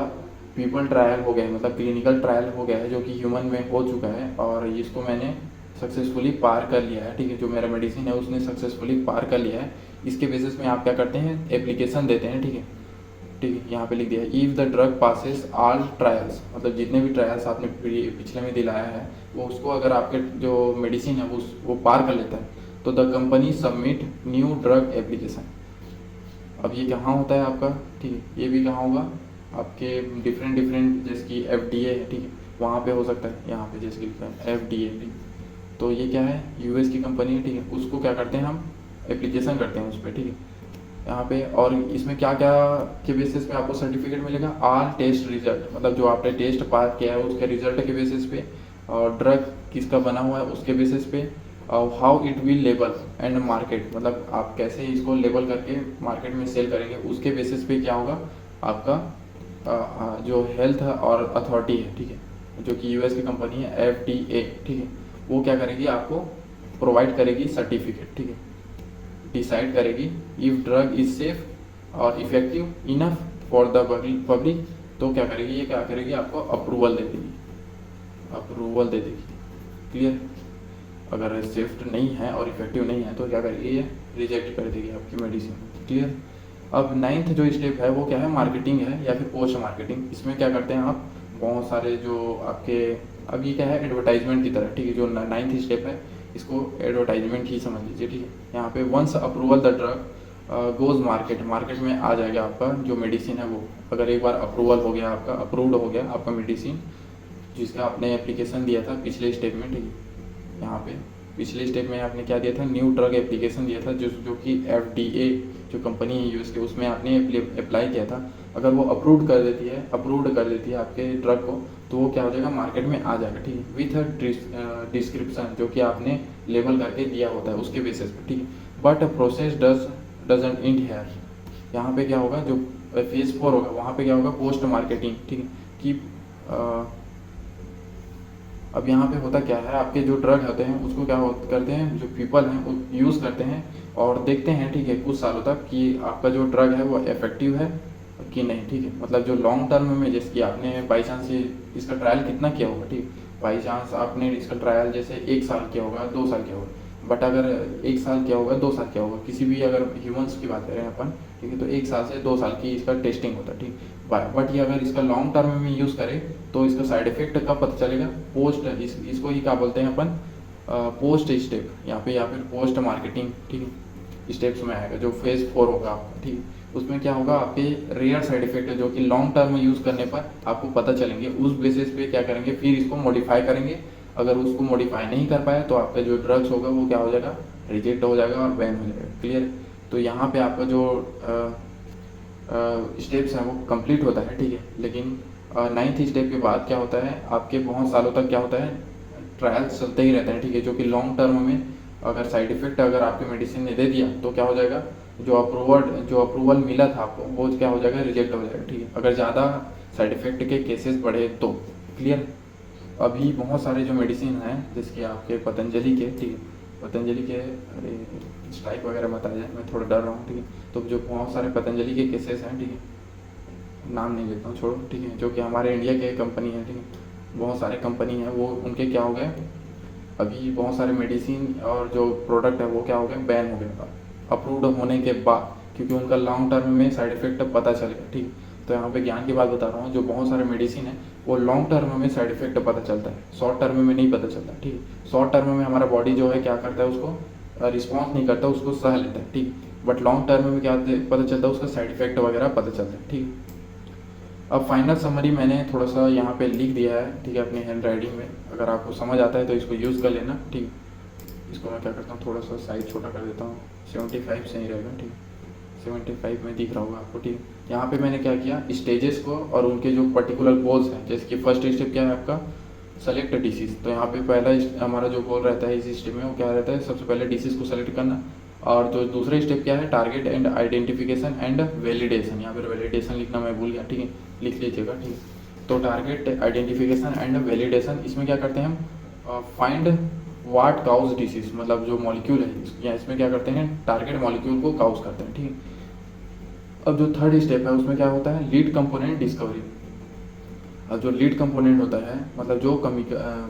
पीपल ट्रायल हो गया है, मतलब क्लिनिकल ट्रायल हो गया है, जो कि ह्यूमन में हो चुका है, और इसको मैंने सक्सेसफुली पार कर लिया है, ठीक है, जो मेरा मेडिसिन है उसने सक्सेसफुली पार कर लिया है। इसके बेसिस में आप क्या करते हैं, एप्लीकेशन देते हैं, ठीक है, ठीक है। यहाँ पे लिख दिया है, if the drug passes all trials, मतलब जितने भी ट्रायल्स आपने पिछले में दिलाया है वो उसको अगर आपके जो मेडिसिन है वो पार कर लेता है तो the company submit new drug application. अब ये कहाँ होता है आपका, ठीक है, ये भी कहाँ होगा, आपके डिफरेंट जैसे कि FDA है, ठीक है, वहाँ पे हो सकता है, यहाँ पे जैसे कि लिखा है FDA, ठीक। तो ये क्या है, US की कंपनी है, ठीक है, उसको क्या करते हैं हम, एप्लीकेशन करते हैं उस पर, ठीक है, यहाँ पे। और इसमें क्या क्या के बेसिस पे आपको सर्टिफिकेट मिलेगा, ऑल टेस्ट रिजल्ट, मतलब जो आपने टेस्ट पास किया है उसके रिजल्ट के बेसिस पे, और ड्रग किसका बना हुआ है उसके बेसिस पे, और how it will label and market, मतलब आप कैसे इसको लेबल करके मार्केट में सेल करेंगे, उसके बेसिस पे क्या होगा आपका जो हेल्थ और अथॉरिटी है, ठीक है, जो कि US की कंपनी है FDA, ठीक है, वो क्या करेगी, आपको प्रोवाइड करेगी सर्टिफिकेट, ठीक है, डिसाइड करेगी इफ ड्रग इज सेफ और effective enough for the public. तो क्या करेगी, ये क्या करेगी, आपको अप्रूवल दे देगी, अप्रूवल दे देगी, क्लियर। अगर सेफ नहीं है और इफेक्टिव नहीं है तो क्या करेगी, ये रिजेक्ट कर देगी आपकी मेडिसिन, क्लियर। अब 9th जो स्टेप है वो क्या है, मार्केटिंग है या फिर पोस्ट मार्केटिंग। इसमें क्या करते हैं आप, बहुत सारे जो आपके, अब ये क्या है, एडवर्टाइजमेंट की तरह, ठीक है, जो 9th स्टेप है इसको एडवर्टाइजमेंट ही समझ लीजिए, ठीक है। यहाँ पे once approval the drug goes market में आ जाएगा आपका जो मेडिसिन है वो। अगर एक बार अप्रूवल हो गया आपका, अप्रूव्ड हो गया आपका मेडिसिन जिसका आपने एप्लीकेशन दिया था पिछले स्टेप में, ठीक है, यहाँ पे पिछले स्टेप में आपने क्या दिया था, न्यू ड्रग एप्लीकेशन दिया था, जो कि FDA जो कंपनी है US की, उसमें आपने अप्लाई किया था। अगर वो अप्रूव्ड कर देती है आपके ड्रग को, तो वो क्या हो जाएगा, मार्केट में आ जाएगा, ठीक है, विथ अ डिस्क्रिप्शन जो कि आपने लेबल करके दिया होता है उसके बेसिस पे, ठीक है। But process doesn't and here. यहाँ पे क्या होगा, जो फेज 4 होगा वहाँ पे क्या होगा, पोस्ट मार्केटिंग, ठीक है, कि अब यहाँ पे होता क्या है, आपके जो ड्रग होते हैं उसको क्या करते हैं, जो पीपल हैं वो यूज़ करते हैं और देखते हैं, ठीक है, कुछ सालों तक कि आपका जो ड्रग है वो इफेक्टिव है कि नहीं, ठीक है। मतलब जो लॉन्ग टर्म में, जैसे कि आपने बाई चांस ये इसका ट्रायल कितना किया होगा, ठीक, बाई चांस आपने इसका ट्रायल जैसे 1 साल किया होगा, 2 साल किया होगा, बट अगर 1 साल किया होगा, 2 साल किया होगा, किसी भी अगर ह्यूमंस की बात करें अपन, ठीक है, तो 1 साल से 2 साल की इसका टेस्टिंग होता है, ठीक। बट ये अगर इसका लॉन्ग टर्म में यूज़ करें तो इसका साइड इफेक्ट कब पता चलेगा, पोस्ट इसको ही क्या बोलते हैं अपन, पोस्ट स्टेप, यहाँ पे या फिर पोस्ट मार्केटिंग, ठीक है, स्टेप्स में आएगा जो फेज 4 होगा आपका, ठीक है। उसमें क्या होगा, आपके रेयर साइड इफेक्ट है जो कि लॉन्ग टर्म में यूज़ करने पर आपको पता चलेंगे, उस बेसिस पे क्या करेंगे, फिर इसको मॉडिफाई करेंगे। अगर उसको मॉडिफाई नहीं कर पाए तो आपका जो ड्रग्स होगा वो क्या हो जाएगा, रिजेक्ट हो जाएगा और बैन हो जाएगा। क्लियर। तो यहाँ पे आपका जो स्टेप्स हैं वो कंप्लीट होता है, ठीक है। लेकिन 9th स्टेप के बाद क्या होता है, आपके बहुत सालों तक क्या होता है, ट्रायल्स चलते ही रहते हैं, ठीक है, जो कि लॉन्ग टर्म में अगर साइड इफेक्ट अगर आपके मेडिसिन ने दे दिया तो क्या हो जाएगा, जो अप्रूवल मिला था आपको वो क्या हो जाएगा, रिजेक्ट हो जाएगा, ठीक है, अगर ज़्यादा साइड इफेक्ट के केसेस बढ़े तो। क्लियर। अभी बहुत सारे जो मेडिसिन हैं जैसे आपके पतंजलि के, ठीक है, पतंजलि के, अरे स्ट्राइक वगैरह मत आ जाए, मैं थोड़ा डर रहा हूँ, ठीक है। तो जो बहुत सारे पतंजलि के केसेस हैं, ठीक है, नाम नहीं लेता हूँ, छोड़ो, ठीक है, जो कि हमारे इंडिया के कंपनी है, ठीक है, बहुत सारे कंपनी हैं, वो उनके क्या हो गए, अभी बहुत सारे मेडिसिन और जो प्रोडक्ट है वो क्या हो गए, बैन हो गए अप्रूव्ड होने के बाद, क्योंकि उनका लॉन्ग टर्म में साइड इफेक्ट पता चलेगा, ठीक। तो यहाँ पे ज्ञान की बात बता रहा हूँ, जो बहुत सारे मेडिसिन है वो लॉन्ग टर्म में साइड इफेक्ट पता चलता है, शॉर्ट टर्म में नहीं पता चलता, ठीक है। शॉर्ट टर्म में हमारा बॉडी जो है क्या करता है, उसको रिस्पॉन्स नहीं करता, उसको सह लेता है, ठीक। बट लॉन्ग टर्म में क्या पता चलता है, उसका साइड इफेक्ट वगैरह पता चलता है, ठीक। अब फाइनल समरी मैंने थोड़ा सा यहाँ पे लिख दिया है, ठीक है, अपनी हैंड राइटिंग में, अगर आपको समझ आता है तो इसको यूज़ कर लेना, ठीक। इसको मैं क्या करता हूँ, थोड़ा सा साइज छोटा कर देता हूँ, 75 सही रहेगा, ठीक। 75 में दिख रहा होगा आपको, ठीक। यहाँ पे मैंने क्या किया, स्टेजेस को और उनके जो पर्टिकुलर गोल्स हैं, जैसे कि फर्स्ट स्टेप क्या है आपका, सेलेक्ट डिसीज। तो यहाँ पे पहला हमारा जो गोल रहता है इस स्टेप में वो क्या रहता है, सबसे पहले डिसीज को सेलेक्ट करना। और जो दूसरा स्टेप क्या है, target and identification and validation. यहाँ पर वैलिडेशन लिखना मैं भूल गया, ठीक है, लिख लीजिएगा, ठीक। तो टारगेट आइडेंटिफिकेशन एंड वैलिडेशन, इसमें क्या करते हैं हम, फाइंड व्हाट काउज डिसीज, मतलब जो मॉलिक्यूल है या इसमें क्या करते हैं, टारगेट मॉलिक्यूल को काउज करते हैं, ठीक। अब जो थर्ड स्टेप है उसमें क्या होता है, लीड कंपोनेंट डिस्कवरी। अब जो लीड कंपोनेंट होता है मतलब जो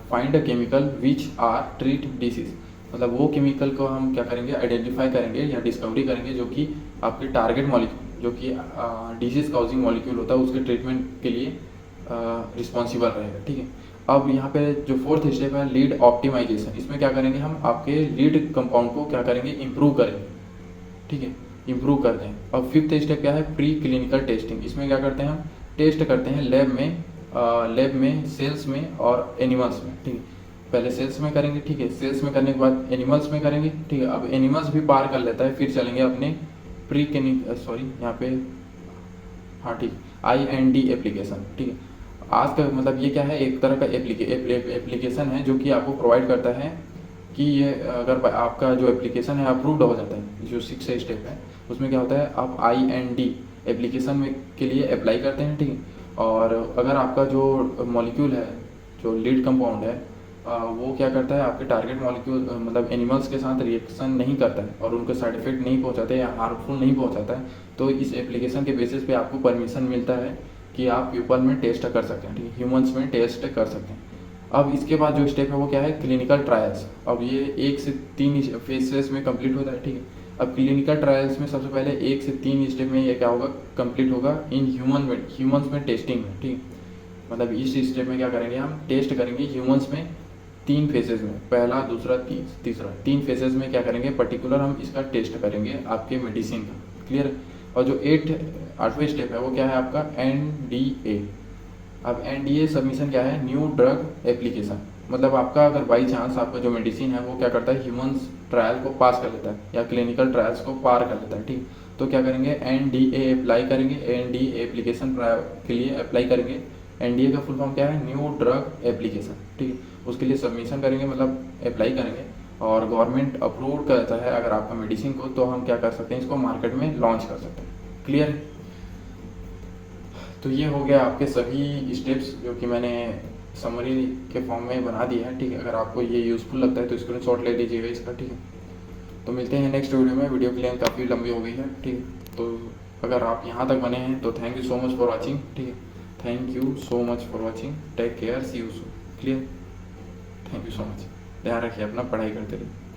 find a chemical which are treat disease, मतलब वो केमिकल को हम क्या करेंगे, आइडेंटिफाई करेंगे या डिस्कवरी करेंगे जो कि आपके टारगेट मॉलिक्यूल, जो कि डिजीज काउजिंग मॉलिक्यूल होता है उसके ट्रीटमेंट के लिए रिस्पॉन्सिबल रहेगा, ठीक है। अब यहाँ पे जो फोर्थ स्टेप है लीड ऑप्टिमाइजेशन, इसमें क्या करेंगे हम, आपके लीड कंपाउंड को क्या करेंगे, इम्प्रूव करेंगे, ठीक है, इम्प्रूव करते हैं। अब फिफ्थ स्टेप क्या है, प्री क्लिनिकल टेस्टिंग। इसमें क्या करते हैं हम, टेस्ट करते हैं लैब में सेल्स में और एनिमल्स में, ठीक है। पहले सेल्स में करेंगे, ठीक है, सेल्स में करने के बाद एनिमल्स में करेंगे, ठीक है। अब एनिमल्स भी पार कर लेता है, फिर चलेंगे अपने प्री क्लिनिकल, सॉरी यहाँ पे, हाँ ठीक, IND एप्लीकेशन, ठीक है। आज का मतलब ये क्या है, एक तरह का एप्लीकेशन है जो कि आपको प्रोवाइड करता है कि ये अगर आपका जो एप्लीकेशन है अप्रूव्ड हो जाता है, जो 6 स्टेप है उसमें क्या होता है, आप IND एप्लीकेशन में के लिए अप्लाई करते हैं, ठीक है। और अगर आपका जो मॉलिक्यूल है, जो लीड कंपाउंड है, वो क्या करता है, आपके टारगेट मॉलिक्यूल मतलब एनिमल्स के साथ रिएक्शन नहीं करता है और उनको साइड इफेक्ट नहीं पहुंचाते या हार्मफुल नहीं पहुंचाता है, तो इस एप्लीकेशन के बेसिस पे आपको परमिशन मिलता है कि आप पीपल में टेस्ट कर सकते हैं, ठीक है, ह्यूमंस में टेस्ट कर सकते हैं। अब इसके बाद जो स्टेप है वो क्या है, क्लिनिकल ट्रायल्स। अब ये 1 से 3 फेजेस में कंप्लीट होता है, ठीक है। अब क्लिनिकल ट्रायल्स में सबसे पहले 1 से 3 स्टेप में ये क्या होगा, कंप्लीट होगा इन ह्यूमंस में टेस्टिंग में, ठीक है। मतलब इस स्टेप में क्या करेंगे, हम टेस्ट करेंगे ह्यूमंस में 3 फेजेज में, पहला दूसरा तीसरा 3 फेजेज में क्या करेंगे, पर्टिकुलर हम इसका टेस्ट करेंगे आपके मेडिसिन का। क्लियर। और जो 8वां स्टेप है वो क्या है आपका, NDA। अब NDA सबमिशन क्या है, न्यू ड्रग एप्लीकेशन। मतलब आपका अगर बाई चांस आपका जो मेडिसिन है वो क्या करता है, ह्यूमंस ट्रायल को पास कर लेता है या क्लिनिकल ट्रायल्स को पार कर लेता है, ठीक। तो क्या करेंगे, NDA अप्लाई करेंगे, NDA एप्लीकेशन के लिए अप्लाई करेंगे। NDA का फुल फॉर्म क्या है, न्यू ड्रग एप्लीकेशन, ठीक है। उसके लिए सबमिशन करेंगे, मतलब अप्लाई करेंगे और गवर्नमेंट अप्रूव करता है अगर आपका मेडिसिन को, तो हम क्या कर सकते हैं, इसको मार्केट में लॉन्च कर सकते हैं। क्लियर। तो ये हो गया आपके सभी स्टेप्स जो कि मैंने समरी के फॉर्म में बना दिया है, ठीक है। अगर आपको ये यूज़फुल लगता है तो स्क्रीनशॉट ले लीजिएगा इसका, ठीक है। तो मिलते हैं नेक्स्ट वीडियो में। वीडियो की लेंथ काफ़ी लंबी हो गई है, ठीक है। तो अगर आप यहाँ तक बने हैं तो thank you so much for watching, ठीक है। Thank you so much for watching, take care, see you soon, clear. Thank you so much, ध्यान रखिए अपना, पढ़ाई करते रहिए।